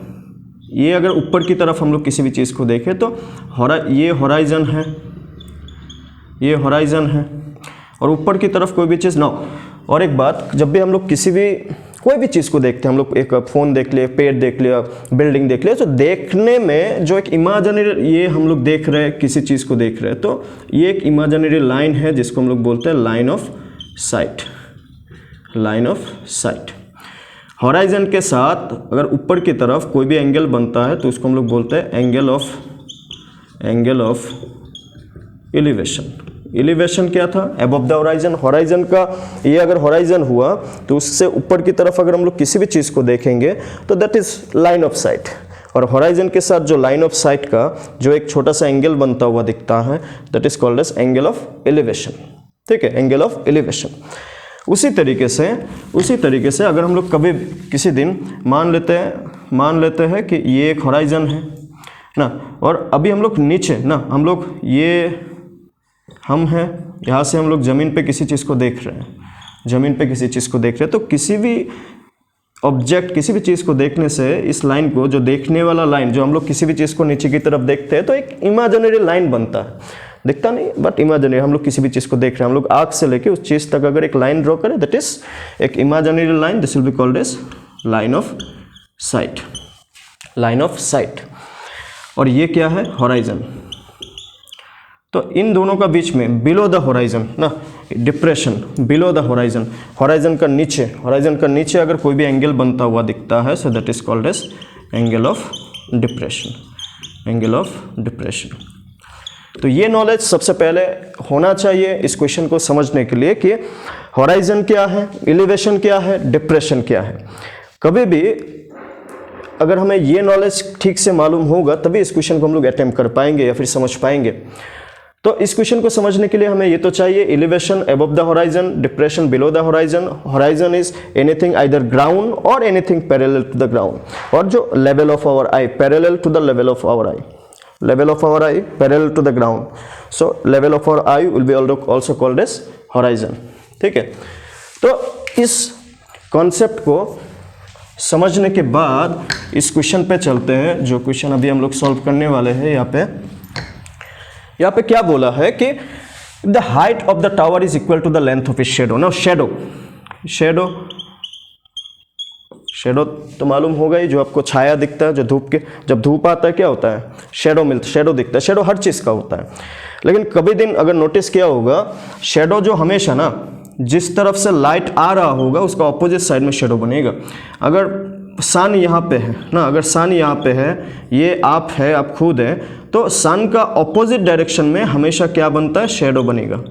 ये अगर ऊपर की तरफ हम लोग किसी भी चीज़ को देखें तो ये हॉराइजन है और ऊपर की तरफ कोई भी चीज़ ना। और एक बात, जब भी हम लोग कोई भी चीज़ को देखते हैं, हम लोग एक फ़ोन देख लिया, पेड़ देख लिया, बिल्डिंग देख लिया, तो देखने में जो एक इमेजिनरी ये हम लोग देख रहे हैं, किसी चीज़ को देख रहे हैं, तो ये एक इमेजिनरी लाइन है जिसको हम लोग बोलते हैं लाइन ऑफ साइट। हॉराइजन के साथ अगर ऊपर की तरफ कोई भी एंगल बनता है तो उसको हम लोग बोलते हैं एंगल ऑफ एलिवेशन क्या था, अबव द हॉराइजन। हॉराइजन का ये अगर हॉराइजन हुआ तो उससे ऊपर की तरफ अगर हम लोग किसी भी चीज़ को देखेंगे तो that is line of sight. और हॉराइजन के साथ जो लाइन ऑफ साइट का जो एक छोटा सा एंगल बनता हुआ दिखता है that is called as angle of elevation, ठीक है, एंगल ऑफ एलिवेशन। उसी तरीके से अगर हम लोग कभी किसी दिन मान लेते हैं कि ये एक हॉराइजन है ना, और अभी हम लोग नीचे ना, हम हैं यहाँ से हम लोग ज़मीन पे किसी चीज़ को देख रहे हैं, तो किसी भी ऑब्जेक्ट, किसी भी चीज़ को देखने से इस लाइन को, जो देखने वाला लाइन, जो हम लोग किसी भी चीज़ को नीचे की तरफ देखते हैं तो एक इमेजिनरी लाइन बनता है, दिखता नहीं बट इमेजिनरी। हम लोग किसी भी चीज़ को देख रहे हैं, हम लोग आँख से लेके उस चीज़ तक अगर एक लाइन ड्रॉ करें दैट इज एक imaginary line, this will be called as line of sight. और ये क्या है, हॉराइजन। तो इन दोनों का बीच में बिलो द हॉराइजन ना, depression below the horizon, horizon का नीचे अगर कोई भी एंगल बनता हुआ दिखता है so that is called as angle of depression. तो ये नॉलेज सबसे पहले होना चाहिए इस क्वेश्चन को समझने के लिए कि हॉराइजन क्या है, एलिवेशन क्या है, डिप्रेशन क्या है। कभी भी अगर हमें ये नॉलेज ठीक से मालूम होगा तभी इस क्वेश्चन को हम लोग अटेम्प्ट कर पाएंगे या फिर समझ पाएंगे। तो इस क्वेश्चन को समझने के लिए हमें ये तो चाहिए, elevation above the horizon, depression below the horizon. Horizon is anything either ground or anything parallel to the ground. और जो level of our eye, parallel to the level of our eye, parallel to the ground, so level of our eye will be also called as horizon, ठीक है। तो इस concept को समझने के बाद इस क्वेश्चन पे चलते हैं, जो क्वेश्चन अभी हम लोग सॉल्व करने वाले हैं। यहाँ पे क्या बोला है कि the height of the tower is equal to the length of its shadow. Now shadow तो मालूम होगा ही, जो आपको छाया दिखता है, जो जब धूप आता है क्या होता है, शेडो दिखता है। शेडो हर चीज़ का होता है, लेकिन कभी दिन अगर नोटिस किया होगा, शेडो जो हमेशा ना जिस तरफ से लाइट आ रहा होगा उसका ऑपोजिट साइड में शेडो बनेगा। अगर सन यहाँ पे है ना, अगर सन यहाँ पे है, ये आप है, आप खुद है, तो सन का ऑपोजिट डायरेक्शन में हमेशा क्या बनता है, शेडो बनेगा।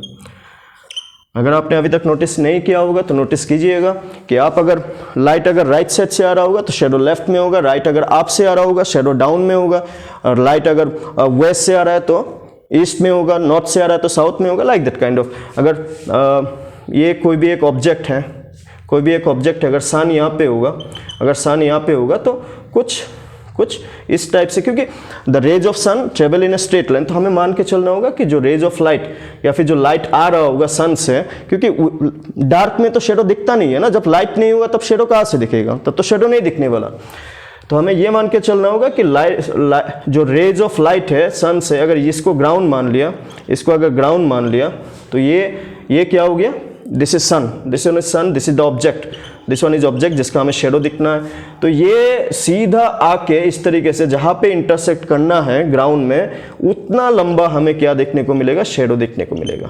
अगर आपने अभी तक नोटिस नहीं किया होगा तो नोटिस कीजिएगा कि आप अगर लाइट अगर राइट साइड से आ रहा होगा तो शेडो लेफ्ट में होगा, राइट अगर आप से आ रहा होगा शेडो डाउन में होगा, और लाइट अगर वेस्ट से आ रहा है तो ईस्ट में होगा, नॉर्थ से आ रहा है तो साउथ में होगा, लाइक दैट काइंड ऑफ। अगर ये कोई भी एक ऑब्जेक्ट है, अगर सन यहाँ पे होगा, तो कुछ इस टाइप से, क्योंकि the rays of sun travel in a straight line, तो हमें मान के चलना होगा कि जो रेज ऑफ लाइट या फिर जो लाइट आ रहा होगा सन से, क्योंकि डार्क में तो शेडो दिखता नहीं है ना, जब लाइट नहीं होगा तब शेडो कहाँ से दिखेगा, तब तो शेडो नहीं दिखने वाला। तो हमें ये मान के चलना होगा कि जो रेज ऑफ लाइट है सन से, अगर इसको ग्राउंड मान लिया, तो ये क्या हो गया, this is sun, this is the object, this one is object जिसका हमें शेडो दिखना है। तो ये सीधा आके इस तरीके से जहाँ पे इंटरसेक्ट करना है ग्राउंड में, उतना लंबा हमें क्या देखने को मिलेगा, शेडो देखने को मिलेगा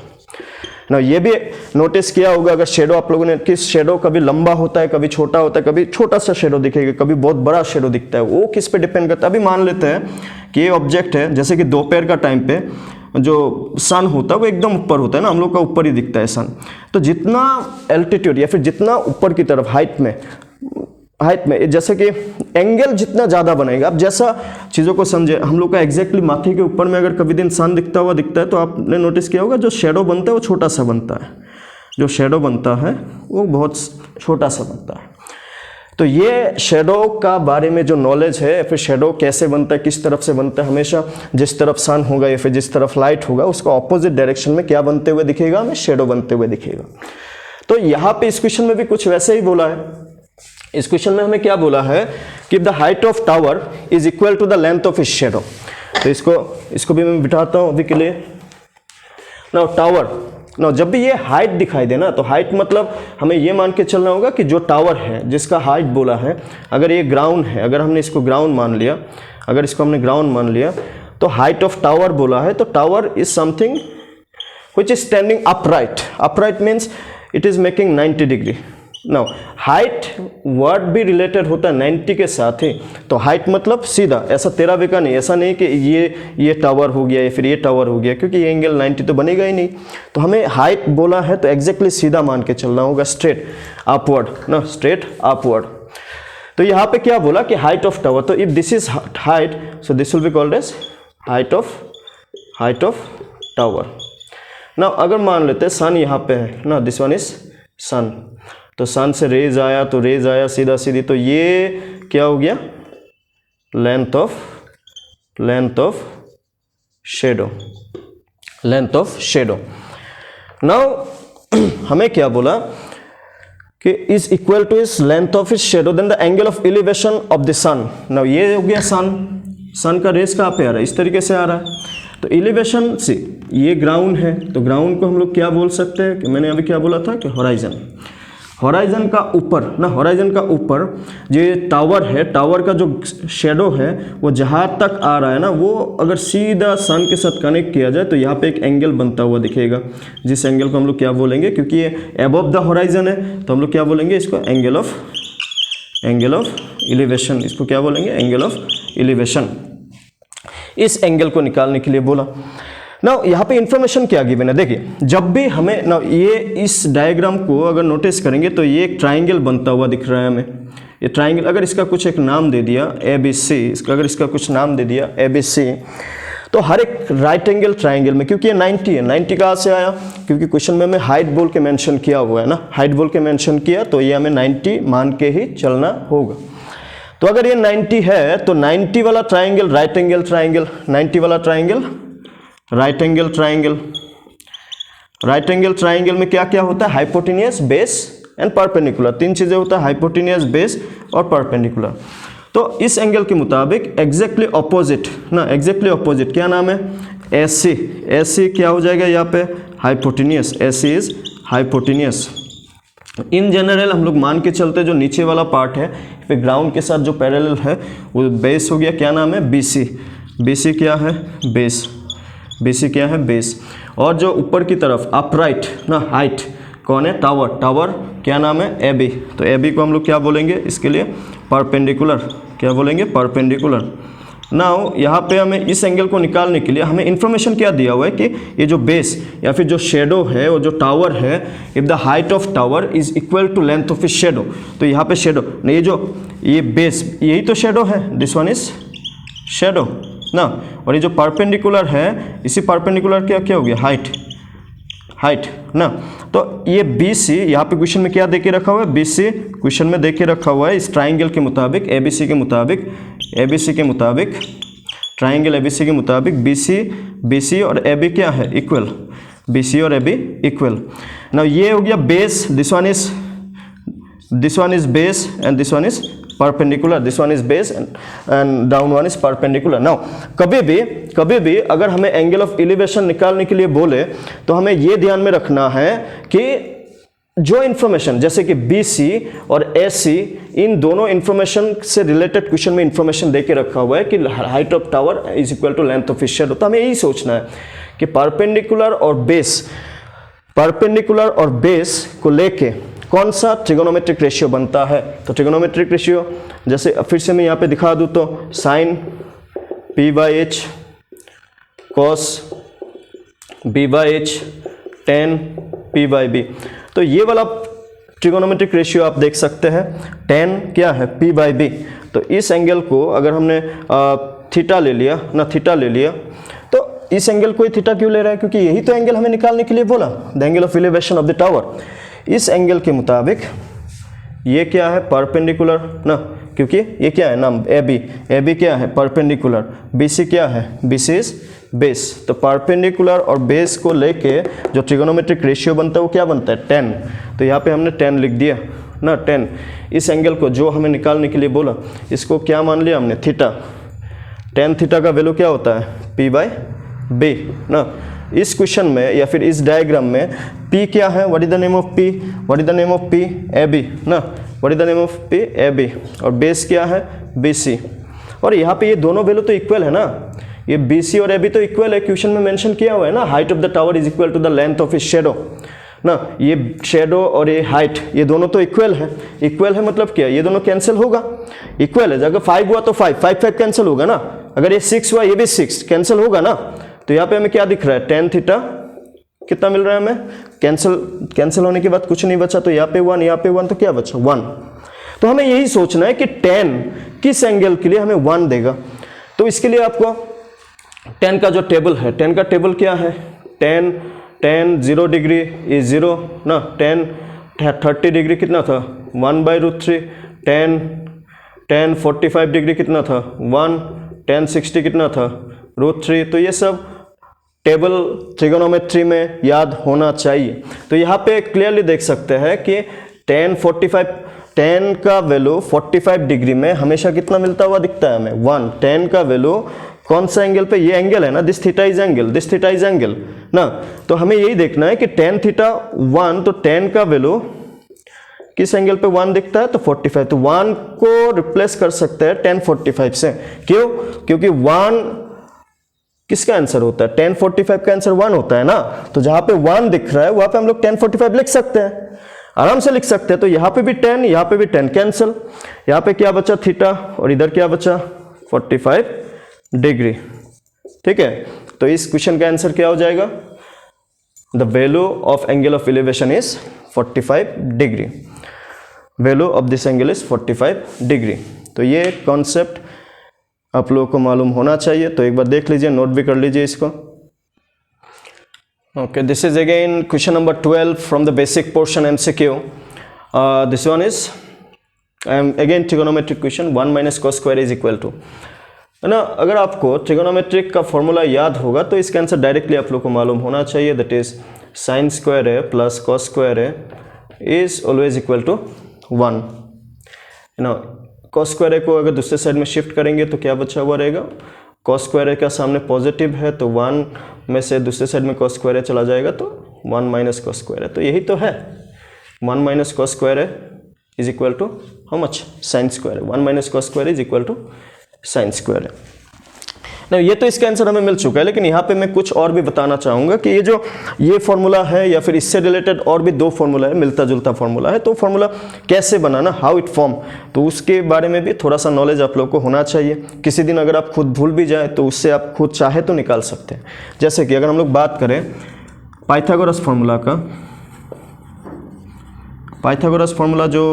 ना। ये भी नोटिस किया होगा, अगर शेडो आप लोगों ने, किस शेडो कभी लंबा होता है, कभी छोटा होता है, कभी छोटा सा शेडो दिखेगा, कभी बहुत बड़ा शेडो दिखता है, वो किस पे डिपेंड करता है। अभी मान लेते हैं कि ये ऑब्जेक्ट है, जैसे कि दोपहर का टाइम पे जो सन होता है वो एकदम ऊपर होता है ना, हम लोग का ऊपर ही दिखता है सन। तो जितना एल्टीट्यूड या फिर जितना ऊपर की तरफ हाइट में जैसे कि एंगल जितना ज़्यादा बनेगा, आप जैसा चीज़ों को समझे, हम लोग का एग्जैक्टली माथे के ऊपर में अगर कभी दिन सन दिखता है तो आपने नोटिस किया होगा जो शेडो बनता है वो छोटा सा बनता है, जो शेडो बनता है वो बहुत छोटा सा बनता है। तो ये शेडो का बारे में जो नॉलेज है, फिर शेडो कैसे बनता है, किस तरफ से बनता है, हमेशा जिस तरफ सन होगा या फिर जिस तरफ लाइट होगा उसका ऑपोजिट डायरेक्शन में क्या बनते हुए दिखेगा, हमें शेडो बनते हुए दिखेगा। तो यहाँ पे इस क्वेश्चन में भी कुछ वैसे ही बोला है। इस क्वेश्चन में हमें क्या बोला है कि the height of tower is equal to the length of its shadow. तो इसको भी मैं बिठाता हूँ अभी के लिए। नाउ टावर, जब भी ये हाइट दिखाई दे ना, तो हाइट मतलब हमें ये मान के चलना होगा कि जो टावर है जिसका हाइट बोला है, अगर ये ग्राउंड है, अगर हमने इसको ग्राउंड मान लिया, तो हाइट ऑफ टावर बोला है, तो tower is something which is standing upright means it is making 90 degree. Now height word भी रिलेटेड होता है 90 के साथ ही, तो हाइट मतलब सीधा ऐसा तेरा बेका नहीं, ऐसा नहीं कि ये टावर हो गया या फिर ये टावर हो गया, क्योंकि ये एंगल 90 तो बनेगा ही नहीं। तो हमें हाइट बोला है तो एग्जैक्टली सीधा मान के चलना होगा, स्ट्रेट अपवर्ड। तो यहाँ पे क्या बोला कि हाइट ऑफ टावर, तो if this is height, so this will be called as height of tower. ना अगर मान लेते हैं सन यहाँ पे है ना, दिस वन इज सन, तो सन से रेज आया सीधा सीधी, तो ये क्या हो गया, लेंथ ऑफ शेडो। नाउ हमें क्या बोला कि is equal to its length of its shadow then the angle of elevation of the sun. Now ये हो गया सन का रेस कहाँ पे आ रहा है, इस तरीके से आ रहा है, तो एलिवेशन से ये ग्राउंड है, तो ग्राउंड को हम लोग क्या बोल सकते हैं कि मैंने अभी क्या बोला था कि होराइजन का ऊपर जो टावर है, टावर का जो शेडो है वो जहाँ तक आ रहा है ना, वो अगर सीधा सन के साथ कनेक्ट किया जाए तो यहाँ पे एक एंगल बनता हुआ दिखेगा, जिस एंगल को हम लोग क्या बोलेंगे, क्योंकि ये अबव द होराइजन है तो हम लोग क्या बोलेंगे इसको, एंगल ऑफ एलिवेशन। इसको क्या बोलेंगे, एंगल ऑफ एलिवेशन। इस एंगल को निकालने के लिए बोला। ना यहाँ पे इंफॉर्मेशन क्या गिवन है, देखिए जब भी हमें ना ये इस डायग्राम को अगर नोटिस करेंगे तो ये एक ट्राइंगल बनता हुआ दिख रहा है हमें। ये ट्राइंगल अगर इसका कुछ एक नाम दे दिया ABC, इसका कुछ नाम दे दिया ABC, तो हर एक राइट एंगल ट्राइंगल में, क्योंकि ये 90 है, 90 कहाँ से आया, क्योंकि क्वेश्चन में हमें हाइट बोल के मेंशन किया हुआ है ना, हाइट बोल के मेंशन किया, तो ये हमें 90 मान के ही चलना होगा। तो अगर ये 90 है तो 90 वाला ट्राइंगल राइट एंगल ट्राइंगल, 90 वाला triangle right angle triangle. Right angle triangle में क्या क्या होता है, हाइपोटेनियस बेस एंड परपेंडिकुलर, 3 चीज़ें होता है, हाइपोटेन्यूस, बेस और परपेंडिकुलर। तो इस एंगल के मुताबिक एग्जैक्टली ऑपोजिट ना, एग्जैक्टली ऑपोजिट क्या नाम है, AC, AC क्या हो जाएगा यहाँ पे, hypotenuse, AC is hypotenuse. In general हम लोग मान के चलते जो नीचे वाला पार्ट है फिर ग्राउंड के साथ जो पैरेलल है वो बेस हो गया, क्या नाम है, BC, BC क्या है, बेस, BC क्या है, बेस। और जो ऊपर की तरफ अपराइट ना, हाइट कौन है, टावर, टावर क्या नाम है, AB। तो AB को हम लोग क्या बोलेंगे, इसके लिए परपेंडिकुलर, क्या बोलेंगे, परपेंडिकुलर। नाउ यहाँ पे हमें इस एंगल को निकालने के लिए हमें इन्फॉर्मेशन क्या दिया हुआ है कि ये जो बेस या फिर जो शेडो है और जो टावर है, if the height of tower is equal to length of its shadow, तो यहाँ पे शेडो, ये जो ये बेस यही तो शेडो है, दिस वन इज शेडो ना, और ये जो परपेंडिकुलर है, इसी परपेंडिकुलर क्या क्या हो गया, हाइट, हाइट ना। तो ये BC यहाँ पे क्वेश्चन में क्या देके रखा हुआ है, BC क्वेश्चन में देके रखा हुआ है इस ट्राइंगल के मुताबिक, ABC के मुताबिक, ABC के मुताबिक, ट्राइंगल ABC के मुताबिक BC और AB क्या है, इक्वल, BC और AB इक्वल। नाउ ये हो गया base, this one is base and this one is perpendicular, this one is base and down one is perpendicular. Now कभी भी अगर हमें एंगल ऑफ एलिवेशन निकालने के लिए बोले तो हमें ये ध्यान में रखना है कि जो इन्फॉर्मेशन जैसे कि BC और AC, इन दोनों इन्फॉर्मेशन से रिलेटेड क्वेश्चन में इन्फॉर्मेशन देके रखा हुआ है कि height of tower is equal to length of shadow. तो हमें यही सोचना है कि परपेंडिकुलर और बेस को लेके कौन सा ट्रिगोनोमेट्रिक रेशियो बनता है। तो ट्रिगोनोमेट्रिक रेशियो जैसे फिर से मैं यहाँ पे दिखा दूँ तो sign P/H cos B/H tan P/B, तो ये वाला ट्रिगोनोमेट्रिक रेशियो आप देख सकते हैं, tan क्या है, P/B। तो इस एंगल को अगर हमने थीटा ले लिया ना, थीटा ले लिया, तो इस एंगल को थीटा क्यों ले रहा है, क्योंकि यही तो एंगल हमें निकालने के लिए बोला, the angle of elevation of the tower. इस एंगल के मुताबिक ये क्या है, परपेंडिकुलर ना, क्योंकि ये क्या है नाम, AB क्या है, परपेंडिकुलर, BC क्या है, BC इज बेस। तो परपेंडिकुलर और बेस को लेके जो ट्रिगोनोमेट्रिक रेशियो बनता है वो क्या बनता है, 10। तो यहाँ पे हमने 10 लिख दिया ना, 10। इस एंगल को जो हमें निकालने के लिए बोला इसको क्या मान लिया हमने, थीटा। tan थीटा का वैल्यू क्या होता है, P/B ना। इस क्वेश्चन में या फिर इस डायग्राम में P क्या है, what is the name of P, what is the name of P, AB ना, what is the name of P, AB, और बेस क्या है, BC। और यहाँ पे ये दोनों वैल्यू तो इक्वल है ना, ये BC और AB तो इक्वल है, क्वेश्चन में मेंशन किया हुआ है ना, height of the tower is equal to the length of its shadow ना। ये शेडो और ये हाइट ये दोनों तो इक्वल है, इक्वल है मतलब क्या, ये दोनों कैंसिल होगा, इक्वल है। अगर 5 हुआ तो 5 कैंसिल होगा ना, अगर ये 6 हुआ ये भी 6 कैंसिल होगा ना। तो यहाँ पे हमें क्या दिख रहा है, tan थीटा कितना मिल रहा है हमें, कैंसिल होने के बाद कुछ नहीं बचा, तो यहाँ पे 1, यहाँ पे 1, तो क्या बचा 1। तो हमें यही सोचना है कि tan किस एंगल के लिए हमें 1 देगा। तो इसके लिए आपको tan का जो टेबल है, tan का टेबल क्या है, tan 0 डिग्री इज 0 ना, tan 30 डिग्री कितना था, 1/√3, tan 45 डिग्री कितना था 1, tan 60 कितना था √3। तो ये सब टेबल ट्रिगोनोमेट्री में याद होना चाहिए। तो यहाँ पे क्लियरली देख सकते हैं कि tan का वैल्यू 45 डिग्री में हमेशा कितना मिलता हुआ दिखता है हमें, 1। tan का वैल्यू कौन सा एंगल पे, ये एंगल है ना, दिस थीटा इज एंगल ना। तो हमें यही देखना है कि tan थीटा 1, तो tan का वैल्यू किस एंगल पे 1 दिखता है, तो 45। तो 1 को रिप्लेस कर सकते हैं tan 45 से, क्यों, क्योंकि 1 किसका आंसर होता है, tan 45 का आंसर 1 होता है ना। तो जहां पे 1 दिख रहा है वहां पे हम लोग tan 45 लिख सकते हैं, आराम से लिख सकते हैं। तो यहाँ पे भी 10, यहाँ पे भी 10 कैंसिल, यहाँ पे क्या बचा थीटा और इधर क्या बचा 45 डिग्री, ठीक है। तो इस क्वेश्चन का आंसर क्या हो जाएगा, the value of angle of elevation is 45 degree, value of this angle is 45 degree. तो ये कॉन्सेप्ट आप लोगों को मालूम होना चाहिए। तो एक बार देख लीजिए, नोट भी कर लीजिए इसको। Okay, this is again question number 12 from the basic portion MCQ. This one is again trigonometric question, 1 minus cos square is equal to, है ना। अगर आपको ट्रिगोनोमेट्रिक का फॉर्मूला याद होगा तो इसका आंसर डायरेक्टली आप लोग को मालूम होना चाहिए, दैट इज साइन स्क्वायर है प्लस कॉस स्क्वायर है इज ऑलवेज इक्वल टू 1। ना कॉस स्क्वायर ए को अगर दूसरे साइड में शिफ्ट करेंगे तो क्या बचा हुआ रहेगा, कॉस स्क्वायर ए का सामने पॉजिटिव है तो 1 में से दूसरे साइड में कॉस स्क्वायर ए चला जाएगा तो 1 माइनस कॉस स्क्वायर ए। तो यही तो है 1 minus cos square A is equal to how much, sine square A. 1 minus cos square is equal to sine square A. ना ये तो इसका आंसर हमें मिल चुका है, लेकिन यहाँ पे मैं कुछ और भी बताना चाहूँगा कि ये फॉर्मूला है या फिर इससे रिलेटेड और भी 2 फॉर्मूला है, मिलता जुलता फॉर्मूला है, तो फॉर्मूला कैसे बनाना, हाउ इट फॉर्म, तो उसके बारे में भी थोड़ा सा नॉलेज आप लोग को होना चाहिए। किसी दिन अगर आप खुद भूल भी जाए तो उससे आप खुद चाहे तो निकाल सकते हैं। जैसे कि अगर हम लोग बात करें पाइथागोरस फॉर्मूला का, पाइथागोरस फॉर्मूला जो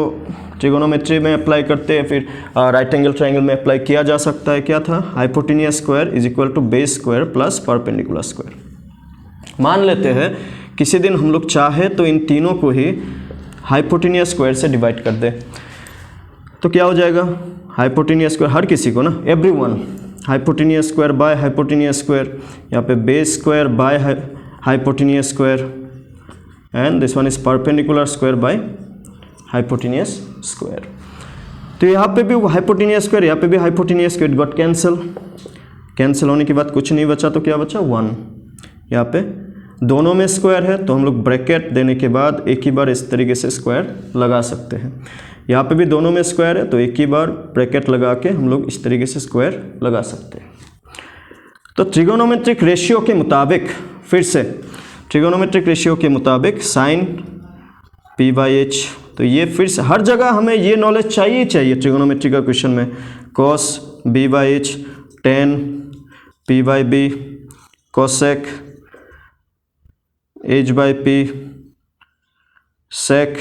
ट्रिगोनोमेट्री में अप्लाई करते हैं, फिर राइट एंगल ट्रायंगल में अप्लाई किया जा सकता है। क्या था, hypotenuse square is equal to base square plus perpendicular square. मान लेते हैं किसी दिन हम लोग चाहे तो इन तीनों को ही हाइपोटेन्यूस स्क्वायर से डिवाइड कर दे, तो क्या हो जाएगा, हाइपोटेन्यूस स्क्वायर हर किसी को ना, everyone, hypotenuse square by hypotenuse square, यहाँ पे base square by hypotenuse square and this one is perpendicular square by hypotenuse square. तो यहाँ पे भी हाइपोटेन्यूस स्क्वायर, यहाँ पे भी हाइपोटेन्यूस स्क्वायर, गॉट कैंसिल होने के बाद कुछ नहीं बचा, तो क्या बचा 1। यहाँ पे दोनों में स्क्वायर है तो हम लोग ब्रैकेट देने के बाद एक ही बार इस तरीके से स्क्वायर लगा सकते हैं। यहाँ पे भी दोनों में स्क्वायर है तो एक ही बार ब्रैकेट लगा के हम लोग इस तरीके से स्क्वायर लगा सकते हैं। तो ट्रिगोनोमेट्रिक रेशियो के मुताबिक, फिर से ट्रिगोनोमेट्रिक रेशियो के मुताबिक साइन पी बाई एच, तो ये फिर से हर जगह हमें ये नॉलेज चाहिए ट्रिगोनोमेट्री का क्वेश्चन में, cos B by H, tan P by B, cosec H by P, sec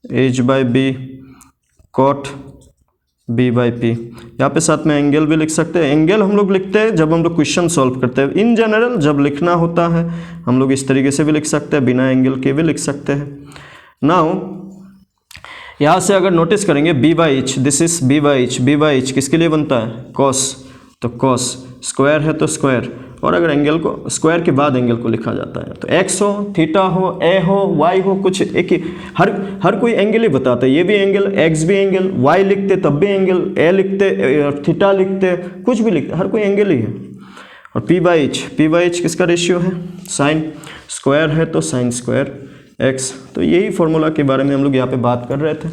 H by B, cot B by P. यहाँ पे साथ में एंगल भी लिख सकते हैं। एंगल हम लोग लिखते हैं जब हम लोग क्वेश्चन सॉल्व करते हैं। इन जनरल जब लिखना होता है हम लोग इस तरीके से भी लिख सकते हैं, बिना एंगल के भी लिख सकते हैं। नाउ यहाँ से अगर नोटिस करेंगे B by H, this is B by H, B by H किसके लिए बनता है, कॉस, तो कॉस, स्क्वायर है तो स्क्वायर, और अगर एंगल को स्क्वायर के बाद एंगल को लिखा जाता है तो एक्स हो, थीटा हो, ए हो, वाई हो, कुछ एक ही, हर कोई एंगल ही बताता है। ये भी एंगल, एक्स भी एंगल, वाई लिखते तब भी एंगल, ए लिखते, थीटा लिखते, कुछ भी लिखते, हर कोई एंगल ही है। और पी बाई एच किसका रेशियो है, साइन, स्क्वायर है तो साइन स्क्वायर एक्स। तो यही फॉर्मूला के बारे में हम लोग यहाँ पे बात कर रहे थे।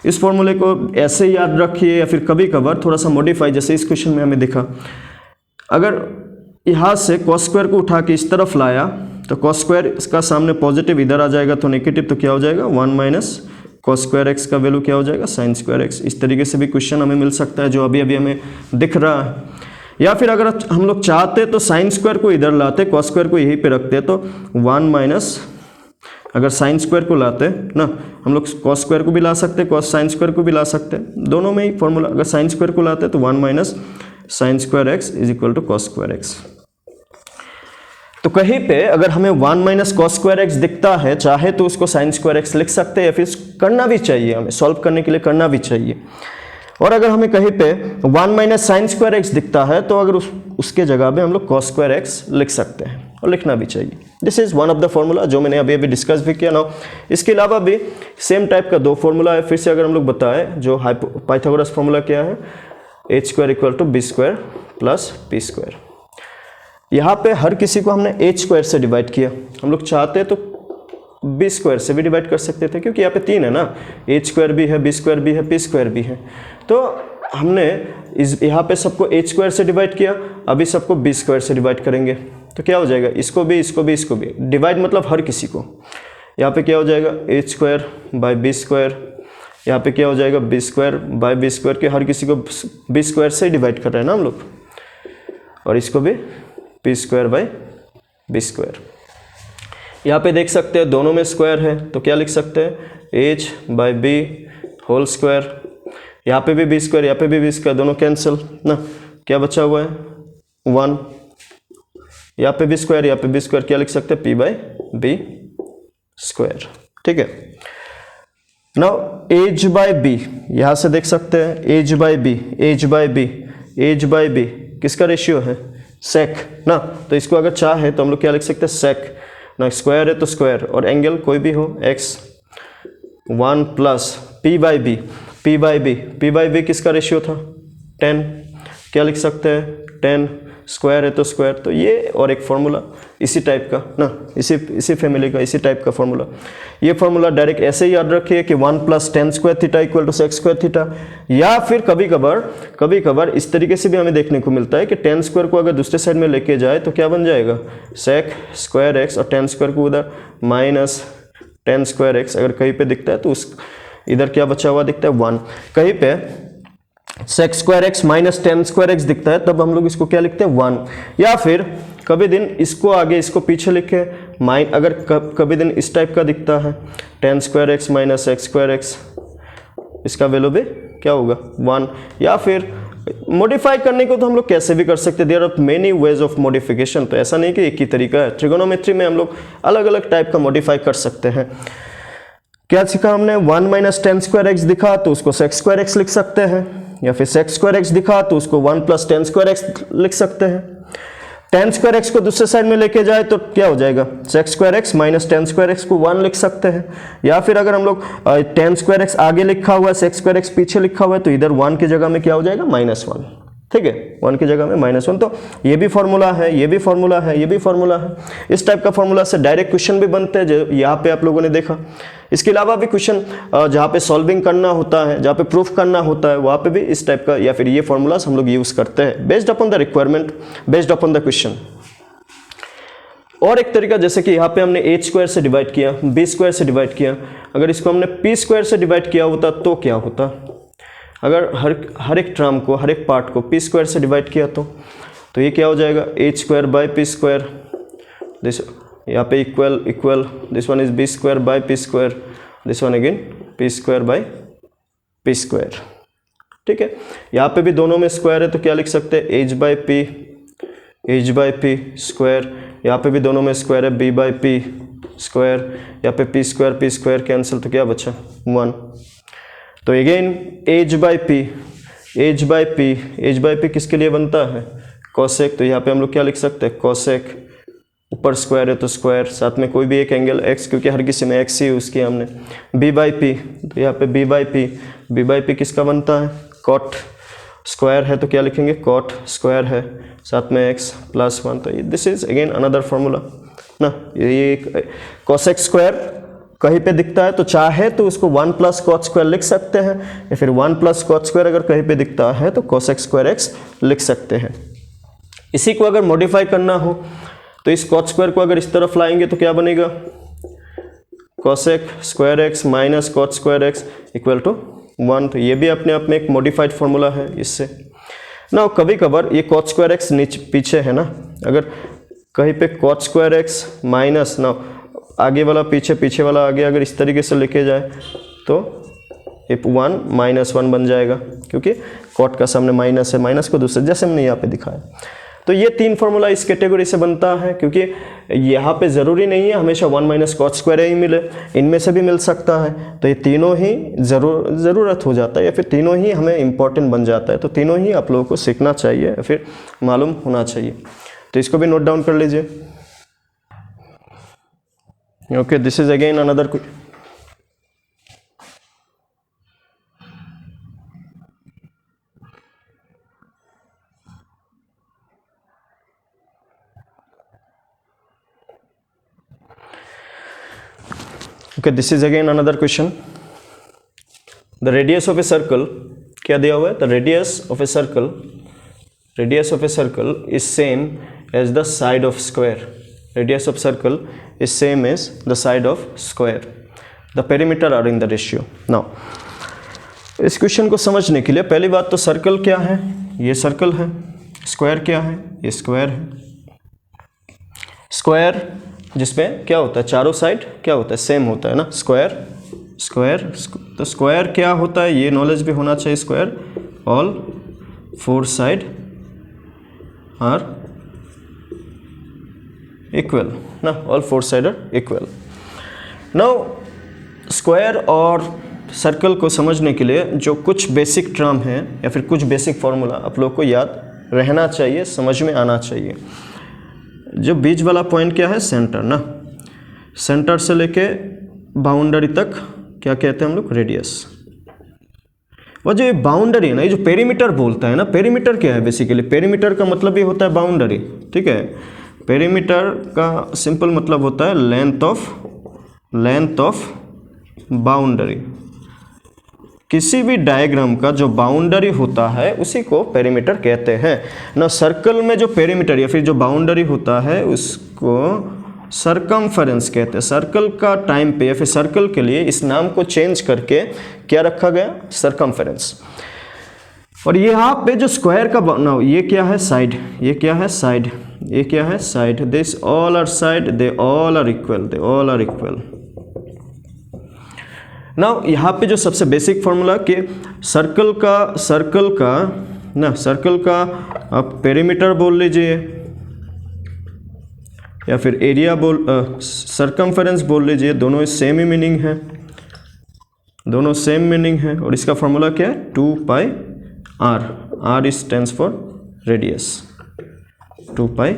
इस फॉर्मूले को ऐसे याद रखिए या फिर कभी कभार थोड़ा सा मॉडिफाई, जैसे इस क्वेश्चन में हमें दिखा, अगर यहाँ से कॉस स्क्वायर को उठा के इस तरफ लाया तो कॉस स्क्वायर इसका सामने पॉजिटिव इधर आ जाएगा तो नेगेटिव, तो क्या हो जाएगा 1 माइनस कॉस स्क्वायर एक्स का वैल्यू क्या हो जाएगा, साइन स्क्वायर एक्स। इस तरीके से भी क्वेश्चन हमें मिल सकता है जो अभी अभी हमें दिख रहा है। या फिर अगर हम लोग चाहते तो साइन स्क्वायर को इधर लाते, कॉस स्क्वायर को यहीं पे रखते, तो 1 माइनस, अगर साइन स्क्वायर को लाते ना, हम लोग कॉस स्क्वायर को भी ला सकते, कॉस साइन स्क्वायर को भी ला सकते, दोनों में ही फॉर्मूला, अगर साइन स्क्वायर को लाते तो 1 minus sine square x is equal to cos square x. तो कहीं पे अगर हमें 1 माइनस कॉस स्क्वायर एक्स दिखता है, चाहे तो उसको साइन स्क्वायर एक्स लिख सकते हैं, या फिर करना भी चाहिए, हमें सॉल्व करने के लिए करना भी चाहिए। और अगर हमें कहीं पे 1 माइनस साइन स्क्वायर एक्स दिखता है तो अगर उसके जगह पे हम लोग कॉस स्क्वायर एक्स लिख सकते हैं, और लिखना भी चाहिए। This is one of the formula जो मैंने अभी डिस्कस भी किया ना। इसके अलावा भी सेम टाइप का 2 फॉर्मूला है। फिर से अगर हम लोग बताएं, जो पाइथागोरस फॉर्मूला क्या है, H square equal to B square plus P square. यहाँ पे हर किसी को हमने एच स्क्वायर से डिवाइड किया, हम लोग चाहते तो बी स्क्वायर से भी डिवाइड कर सकते थे, क्योंकि यहाँ पे 3 है ना, एच स्क्वायर भी है, बी स्क्वायर भी है, पी स्क्वायर भी है। तो हमने यहाँ पे सबको एच स्क्वायर से डिवाइड किया, अभी सबको बी स्क्वायर से डिवाइड करेंगे, तो क्या हो जाएगा, इसको भी, इसको भी, इसको भी डिवाइड, मतलब हर किसी को। यहाँ पे क्या हो जाएगा, H square by B square, यहाँ पे क्या हो जाएगा, B square by B square, के हर किसी को बी स्क्वायर से डिवाइड कर रहे हैं ना हम लोग, और इसको भी P square by B square. यहाँ पे देख सकते हैं दोनों में स्क्वायर है, तो क्या लिख सकते हैं, H by B whole square, यहाँ पे भी बी स्क्वायर, यहाँ पे भी बी स्क्वायर, दोनों कैंसिल ना, क्या बचा हुआ है 1, यहाँ पे बी स्क्वायर, यहाँ पे बी स्क्वायर, क्या लिख सकते हैं, पी बाई बी स्क्वायर। ठीक है। नाउ एच बाई बी, यहाँ से देख सकते हैं H by B, H by B, H by B किसका रेशियो है, सेक ना, तो इसको अगर चाहे तो हम लोग क्या लिख सकते हैं, सेक ना, स्क्वायर है तो स्क्वायर, और एंगल कोई भी हो, x 1 plus P by B किसका रेशियो था 10, क्या लिख सकते हैं 10, स्क्वायर है तो स्क्वायर, तो ये और एक फार्मूला इसी टाइप का ना, इसी फैमिली का इसी टाइप का फार्मूला। ये फार्मूला डायरेक्ट ऐसे ही याद रखिए कि 1 plus tan square theta equal to sec square theta, या फिर कभी कभार इस तरीके से भी हमें देखने को मिलता है कि टेन स्क्वायर को अगर दूसरे साइड में लेके जाए तो क्या बन जाएगा सेक स्क्वायर एक्स, और टेन स्क्वायर को उधर माइनस टेन स्क्वायर एक्स अगर कहीं पे दिखता है तो उस इधर क्या बचा हुआ दिखता है 1, कहीं पे sec square x minus tan square x दिखता है तब हम लोग इसको क्या लिखते हैं 1, या फिर कभी दिन इसको आगे इसको पीछे लिखे अगर कभी दिन इस टाइप का दिखता है ten square x minus x square x, इसका वैल्यू भी क्या होगा 1, या फिर मॉडिफाई करने को तो हम लोग कैसे भी कर सकते हैं, there are many ways of modification, तो ऐसा नहीं कि एक ही तरीका है। ट्रिगोनोमेट्री में हम लोग अलग अलग टाइप का मॉडिफाई कर सकते हैं। क्या सीखा हमने 1 माइनस टेन स्क्वायर एक्स दिखा तो उसको सेक स्क्वायर एक्स लिख सकते हैं, या फिर सेक स्क्वायर एक्स दिखा तो उसको 1 प्लस टेन स्क्वायर एक्स लिख सकते हैं। टेन स्क्वायर एक्स को दूसरे साइड में लेके जाए तो क्या हो जाएगा sec square x minus tan square x को 1 लिख सकते हैं, या फिर अगर हम लोग टेन स्क्वायर एक्स आगे लिखा हुआ है सेक स्क्वायर एक्स पीछे लिखा हुआ है तो इधर 1 की जगह में क्या हो जाएगा -1, ठीक है 1 की जगह में -1, तो ये भी फॉर्मूला है, ये भी फॉर्मूला है, ये भी फॉर्मूला है। इस टाइप का फॉर्मूला से डायरेक्ट क्वेश्चन भी बनते हैं जो यहाँ पे आप लोगों ने देखा। इसके अलावा भी क्वेश्चन जहाँ पे सॉल्विंग करना होता है, जहाँ पे प्रूफ करना होता है, वहाँ पे भी इस टाइप का या फिर ये फॉर्मूलाज हम लोग यूज करते हैं based upon the requirement, based upon the question. और एक तरीका जैसे कि यहाँ पे हमने ए स्क्वायर से डिवाइड किया, बी स्क्वायर से डिवाइड किया, अगर इसको हमने पी स्क्वायर से डिवाइड किया होता तो क्या होता, अगर हर एक टर्म को, हर एक पार्ट को पी स्क्वायर से डिवाइड किया तो ये क्या हो जाएगा A square by P square, this यहाँ पे equal this one is B square by P square, this one again P square by P square, ठीक है। यहाँ पे भी दोनों में स्क्वायर है तो क्या लिख सकते हैं एच बाई पी स्क्वायर, यहाँ पे भी दोनों में स्क्वायर है बी बाई पी स्क्वायर, यहाँ पे पी स्क्वायर कैंसिल तो क्या बचा 1, तो अगेन एच बाई पी किसके लिए बनता है कोसेक, तो यहाँ पे हम लोग क्या लिख सकते हैं कोसेक, ऊपर स्क्वायर है तो स्क्वायर, साथ में कोई भी एक एंगल x क्योंकि हर किसी में x ही यूज़ किया हमने, b बाई पी, तो यहाँ पे b बाई पी किसका बनता है कॉट, स्क्वायर है तो क्या लिखेंगे कॉट स्क्वायर है, साथ में x प्लस 1, तो this is again another formula ना। ये कोसेक स्क्वायर कहीं पे दिखता है तो चाहे तो उसको 1 प्लस कॉट स्क्वायर लिख सकते हैं, या फिर 1 प्लस कॉट स्क्वायर अगर कहीं पे दिखता है तो कोसेक स्क्वायर x लिख सकते हैं। इसी को अगर मॉडिफाई करना हो तो इस कॉट स्क्वायर को अगर इस तरफ लाएंगे तो क्या बनेगा cosec square x minus cot square x equal to 1, तो ये भी अपने आप में एक मॉडिफाइड फार्मूला है इससे ना। कभी कभार ये कॉट स्क्वायर एक्स नीचे पीछे है ना, अगर कहीं पे कॉट स्क्वायर एक्स माइनस ना आगे वाला पीछे वाला आगे अगर इस तरीके से लेके जाए तो 1 -1 बन जाएगा, क्योंकि कॉट का सामने माइनस है, माइनस को दूसरे जैसे हमने यहाँ पे दिखाया। तो ये 3 फार्मूला इस कैटेगरी से बनता है, क्योंकि यहाँ पे ज़रूरी नहीं है हमेशा 1 माइनस कॉट स्क्वायर ही मिले, इनमें से भी मिल सकता है। तो ये तीनों ही ज़रूरत हो जाता है या फिर तीनों ही हमें इम्पॉर्टेंट बन जाता है, तो तीनों ही आप लोगों को सीखना चाहिए या फिर मालूम होना चाहिए। तो इसको भी नोट डाउन कर लीजिए। Okay, this is again another Okay, this is again another question. The radius of a circle, क्या दिया हुआ है? The radius of a circle is same as the side of square. Radius of circle is same as the side of square. The perimeter are in the ratio. Now, इस question को समझने के लिए पहली बात तो सर्कल क्या है, ये सर्कल है, स्क्वायर क्या है, ये स्क्वायर है। स्क्वायर जिसमें क्या होता है चारों साइड क्या होता है सेम होता है ना, स्क्वायर। तो स्क्वायर क्या होता है ये नॉलेज भी होना चाहिए। Square all 4 side are equal ना, all 4 side are equal. Now square और सर्कल को समझने के लिए जो कुछ बेसिक टर्म है या फिर कुछ बेसिक फॉर्मूला आप लोग को याद रहना चाहिए, समझ में आना चाहिए। जो बीच वाला पॉइंट क्या है सेंटर ना, सेंटर से लेके बाउंड्री तक क्या कहते हैं हम लोग, रेडियस। और जो ये बाउंड्री है ना, ये जो पेरीमीटर बोलता है ना, पेरीमीटर क्या है बेसिकली, पेरीमीटर का मतलब ये होता है बाउंड्री, ठीक है। पेरीमीटर का सिंपल मतलब होता है लेंथ ऑफ बाउंड्री। किसी भी डायग्राम का जो बाउंड्री होता है उसी को पेरीमीटर कहते हैं ना। सर्कल में जो पेरीमीटर या फिर जो बाउंड्री होता है उसको सरकमफेरेंस कहते हैं। सर्कल का टाइम पे या फिर सर्कल के लिए इस नाम को चेंज करके क्या रखा गया, सरकमफेरेंस। और यहाँ पे जो स्क्वायर का बना, ये क्या है, साइड, ये क्या है, साइड, ये क्या है, side. This all are side, they all are equal, they all are equal. Now यहाँ पे जो सबसे बेसिक फॉर्मूला कि सर्कल का आप पेरीमीटर बोल लीजिए या फिर एरिया सरकमफेरेंस बोल लीजिए, दोनों सेम ही मीनिंग है, दोनों सेम मीनिंग है। और इसका फॉर्मूला क्या है, 2 पाई r, r stands for radius, 2 pi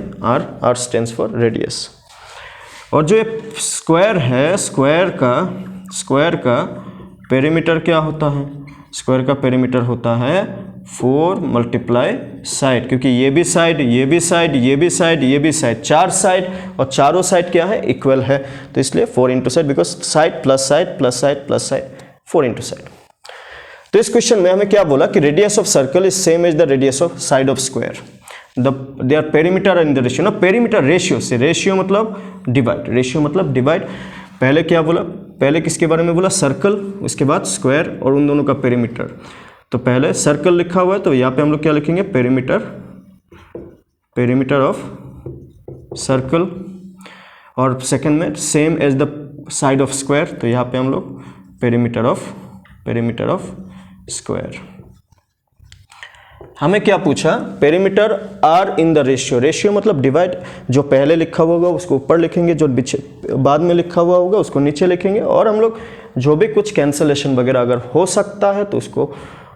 r stands for radius. और जो ये स्क्वायर है, स्क्वायर का पेरीमीटर क्या होता है, स्क्वायर का पेरीमीटर होता है 4 मल्टीप्लाई साइड, क्योंकि ये भी साइड, ये भी साइड, ये भी साइड, ये भी साइड, 4 साइड, और चारों साइड क्या है, इक्वल है, तो इसलिए 4 into side, because side plus side plus side plus side, 4 into side. तो इस क्वेश्चन में हमें क्या बोला कि radius of circle is same as the radius of side of square, their perimeter in the ratio. ना पेरीमीटर रेशियो से, ratio मतलब डिवाइड, रेशियो मतलब डिवाइड। पहले क्या बोला, पहले किसके बारे में बोला, सर्कल, उसके बाद स्क्वायर और उन दोनों का पेरीमीटर। तो पहले सर्कल लिखा हुआ है तो यहाँ पे हम लोग क्या लिखेंगे, पेरीमीटर ऑफ सर्कल, और सेकंड में same as the side of square, तो यहाँ पे हम लोग पेरीमीटर ऑफ स्क्वायर। हमें क्या पूछा, perimeter are in the ratio, ratio मतलब डिवाइड, जो पहले लिखा हुआ होगा उसको ऊपर लिखेंगे, जो बाद में लिखा हुआ होगा उसको नीचे लिखेंगे, और हम लोग जो भी कुछ कैंसलेशन वगैरह अगर हो सकता है तो उसको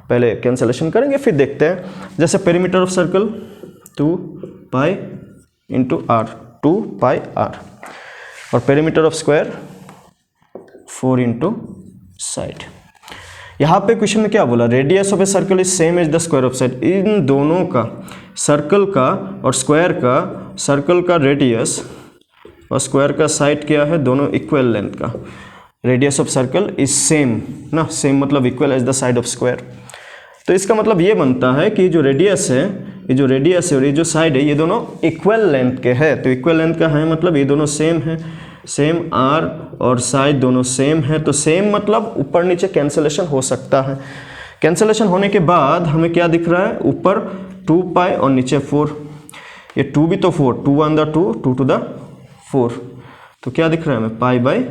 पहले कैंसलेशन करेंगे, फिर देखते हैं। जैसे perimeter of circle 2 pi into R, 2 pi R, और perimeter of square 4 into side. यहाँ पे क्वेश्चन में क्या बोला, radius of a circle is same as the square of side. इन दोनों का, सर्कल का और स्क्वायर का, सर्कल का रेडियस और स्क्वायर का साइड क्या है, दोनों इक्वल लेंथ का। Radius of circle is same ना, सेम मतलब equal as the side of square. तो इसका मतलब ये बनता है कि जो रेडियस है, ये जो रेडियस है और ये जो साइड है, ये दोनों इक्वल लेंथ के हैं। तो इक्वल लेंथ का है मतलब ये दोनों सेम है, सेम आर और साइड दोनों सेम है। तो सेम मतलब ऊपर नीचे कैंसलेशन हो सकता है। कैंसलेशन होने के बाद हमें क्या दिख रहा है, ऊपर 2 पाई और नीचे 4, ये 2 भी तो 4, 2 1 2, 2 to the 4, तो क्या दिख रहा है हमें, पाई बाई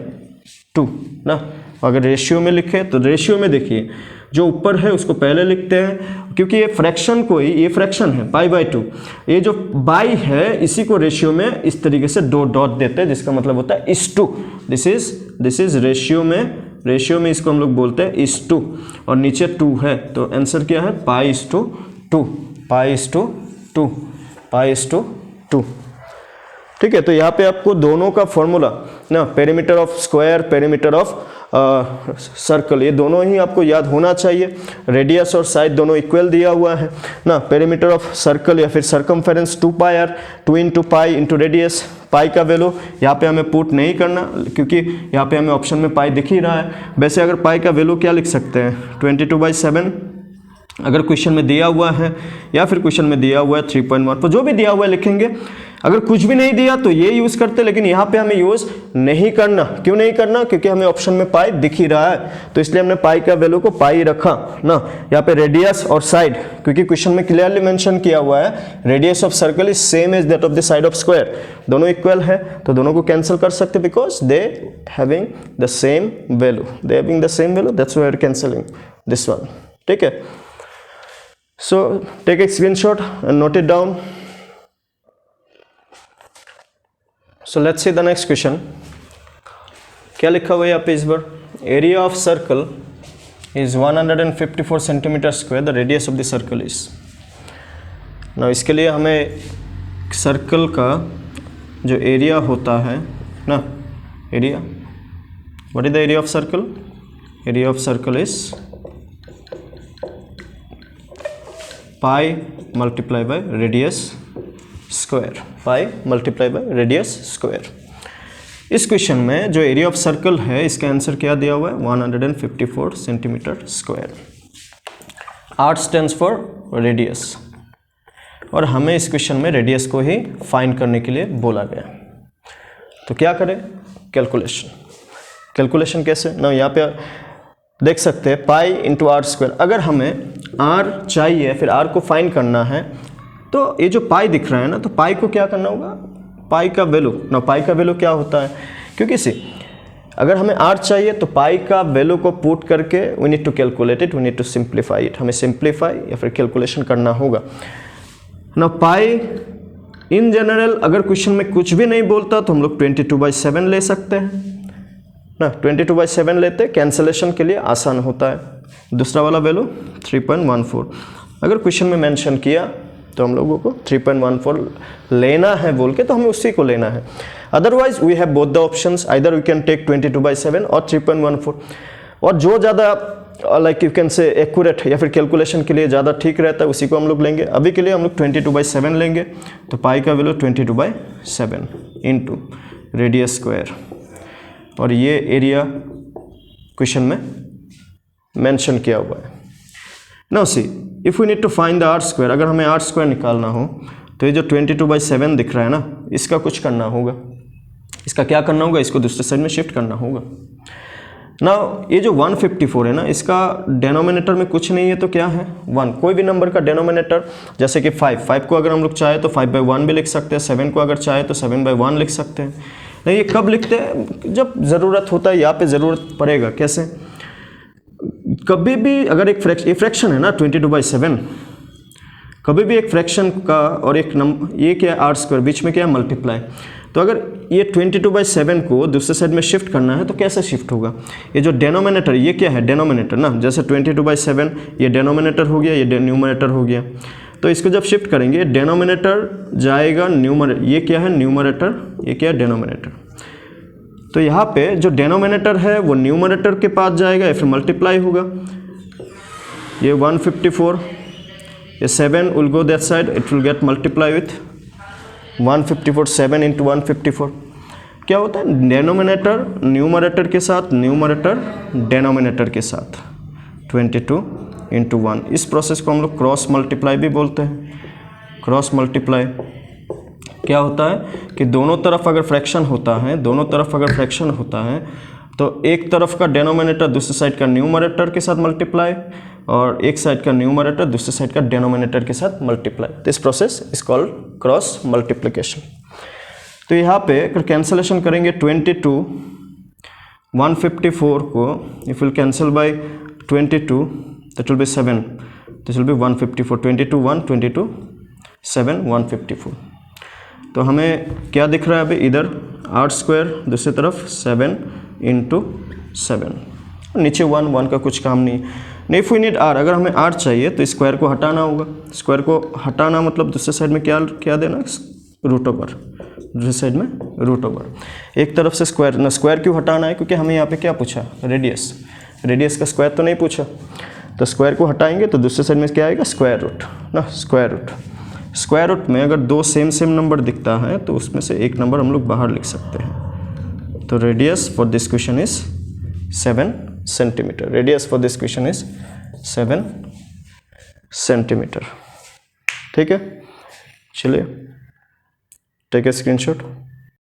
2 ना। अगर रेशियो में लिखे तो रेशियो में देखिए जो ऊपर है उसको पहले लिखते हैं, क्योंकि ये फ्रैक्शन को ही, ये फ्रैक्शन है पाई बाई 2, ये जो बाई है इसी को रेशियो में इस तरीके से डॉट देते हैं, जिसका मतलब होता है इस टू। दिस इज रेशियो में इसको हम लोग बोलते हैं इस टू, और नीचे 2 है, तो आंसर क्या है, पाई इस टू 2, पाई इस टू 2, पाई इस टू 2। ठीक है, तो यहाँ पे आपको दोनों का फॉर्मूला ना, perimeter of square, perimeter of circle, ये दोनों ही आपको याद होना चाहिए। रेडियस और साइड दोनों इक्वल दिया हुआ है ना। पेरीमीटर ऑफ सर्कल या फिर circumference 2 pi R, 2 into pi into radius. Pi का वैल्यू यहाँ पे हमें पुट नहीं करना, क्योंकि यहाँ पे हमें ऑप्शन में पाई दिख ही रहा है। वैसे अगर पाई का वैल्यू क्या लिख सकते हैं, 22/7 अगर क्वेश्चन में दिया हुआ है, या फिर क्वेश्चन में दिया हुआ है 3.1, तो जो भी दिया हुआ है लिखेंगे। अगर कुछ भी नहीं दिया तो ये यूज़ करते, लेकिन यहाँ पे हमें यूज़ नहीं करना। क्यों नहीं करना, क्योंकि हमें ऑप्शन में पाई दिख ही रहा है, तो इसलिए हमने पाई का वैल्यू को पाई रखा ना। यहाँ पे रेडियस और साइड, क्योंकि क्वेश्चन में क्लियरली मेंशन किया हुआ है radius of circle is same as that of the side of square, दोनों इक्वल है, तो दोनों को कैंसिल कर सकते, because they having the same value, that's why we are cancelling this one. ठीक है, so take a screenshot and note it down. So let's see the next question. क्या लिखा हुआ है यहाँ पे इस बार, area of circle is 154 centimetre square, the radius of the circle is. ना इसके लिए हमें सर्कल का जो एरिया होता है ना, area, what is the area of circle, area of circle is pi multiply by radius square, pi multiply by radius square. इस क्वेश्चन में जो एरिया ऑफ सर्कल है इसका आंसर क्या दिया हुआ है 154 centimetre square. R stands for radius और हमें इस क्वेश्चन में रेडियस को ही फाइंड करने के लिए बोला गया। तो क्या करें, कैलकुलेशन कैसे ना, यहाँ पे देख सकते हैं पाई इंटू आर स्क्वायर। अगर हमें आर चाहिए फिर आर को फाइंड करना है तो ये जो पाई दिख रहा है ना, तो पाई को क्या करना होगा, पाई का वैल्यू ना, पाई का वैल्यू क्या होता है, क्योंकि सी अगर हमें आर चाहिए तो पाई का वैल्यू को पुट करके we need to calculate it, we need to simplify it, हमें सिंप्लीफाई या फिर कैलकुलेशन करना होगा ना। पाई इन जनरल अगर क्वेश्चन में कुछ भी नहीं बोलता तो हम लोग 22/7 ले सकते हैं ना, 22/7 लेते, कैंसलेशन के लिए आसान होता है। दूसरा वाला वैल्यू 3.14 अगर क्वेश्चन में मेंशन किया तो हम लोगों को 3.14 लेना है बोल के, तो हमें उसी को लेना है। Otherwise we have both the options, either we can take 22/7 और 3.14, और जो ज़्यादा like you can say accurate है या फिर कैलकुलेशन के लिए ज़्यादा ठीक रहता है उसी को हम लोग लेंगे। अभी के लिए हम लोग 22/7 लेंगे, तो पाई का वैल्यू 22/7 इंटू रेडियस स्क्वायर, और ये एरिया क्वेश्चन में मेंशन किया हुआ है। Now see if we need to find the R square, अगर हमें आर स्क्वायर निकालना हो तो ये जो 22/7 दिख रहा है ना, इसका कुछ करना होगा। इसका क्या करना होगा, इसको दूसरे साइड में शिफ्ट करना होगा ना। ये जो 154 है ना, इसका डेनोमिनेटर में कुछ नहीं है तो क्या है 1, कोई भी नंबर का डेनोमिनेटर, जैसे कि 5 को अगर हम लोग चाहे तो 5/1 भी लिख सकते हैं, 7 को अगर चाहे तो 7/1 लिख सकते हैं। नहीं, ये कब लिखते हैं, जब ज़रूरत होता है, यहाँ पे ज़रूरत पड़ेगा। कैसे, कभी भी अगर एक फ्रैक्शन है ना 22/7, कभी भी एक फ्रैक्शन का और एक नंबर, ये क्या है आर स्क्वायर, बीच में क्या है मल्टीप्लाई, तो अगर ये 22/7 को दूसरे साइड में शिफ्ट करना है तो कैसे शिफ्ट होगा, ये जो डेनोमिनेटर, ये क्या है डेनोमिनेटर ना, जैसे 22/7 ये डेनोमिनेटर हो गया, ये न्यूमरेटर हो गया, तो इसको जब शिफ्ट करेंगे डेनोमिनेटर जाएगा न्यूमरेटर, ये क्या है न्यूमरेटर, ये क्या है डेनोमिनेटर, तो यहाँ पे जो डेनोमिनेटर है वो न्यूमरेटर के पास जाएगा या फिर मल्टीप्लाई होगा। ये 154, ये 7 will go that side, it will get multiply with 154, 7 into 154। क्या होता है, डेनोमिनेटर न्यूमरेटर के साथ, न्यूमरेटर डेनोमिनेटर के साथ, 22 इंटू 1। इस प्रोसेस को हम लोग क्रॉस मल्टीप्लाई भी बोलते हैं। क्रॉस मल्टीप्लाई क्या होता है कि दोनों तरफ अगर फ्रैक्शन होता है, दोनों तरफ अगर फ्रैक्शन होता है तो एक तरफ का डेनोमिनेटर दूसरे साइड का न्यूमरेटर के साथ मल्टीप्लाई, और एक साइड का न्यूमरेटर दूसरे साइड का डेनोमिनेटर के साथ multiply. This process is called cross multiplication. तो यहाँ पे अगर कैंसलेशन करेंगे 22 154 को if will cancel bye 22 that will B 7, this will B 154, 22 1 22 7 154। तो हमें क्या दिख रहा है अभी, इधर आर स्क्वायर, दूसरी तरफ 7 इंटू 7, नीचे 1 का कुछ काम नहीं। नहीं, इफ वी नीड आर, अगर हमें आर चाहिए तो स्क्वायर को हटाना होगा। स्क्वायर को हटाना मतलब दूसरे साइड में क्या देना, रूट ओवर, दूसरे साइड में रूट ओवर। एक तरफ से स्क्वायर ना, स्क्वायर क्यों हटाना है, क्योंकि हमें यहाँ पे क्या पूछा, रेडियस, रेडियस का स्क्वायर तो नहीं पूछा, तो स्क्वायर को हटाएंगे तो दूसरे साइड में क्या आएगा, स्क्वायर रूट ना, स्क्वायर रूट। स्क्वायर रूट में अगर दो सेम नंबर दिखता है तो उसमें से एक नंबर हम लोग बाहर लिख सकते हैं। तो radius for this question is 7 centimetre. Radius for this question is 7 centimetre. ठीक है, चलिए टेक ए स्क्रीनशॉट।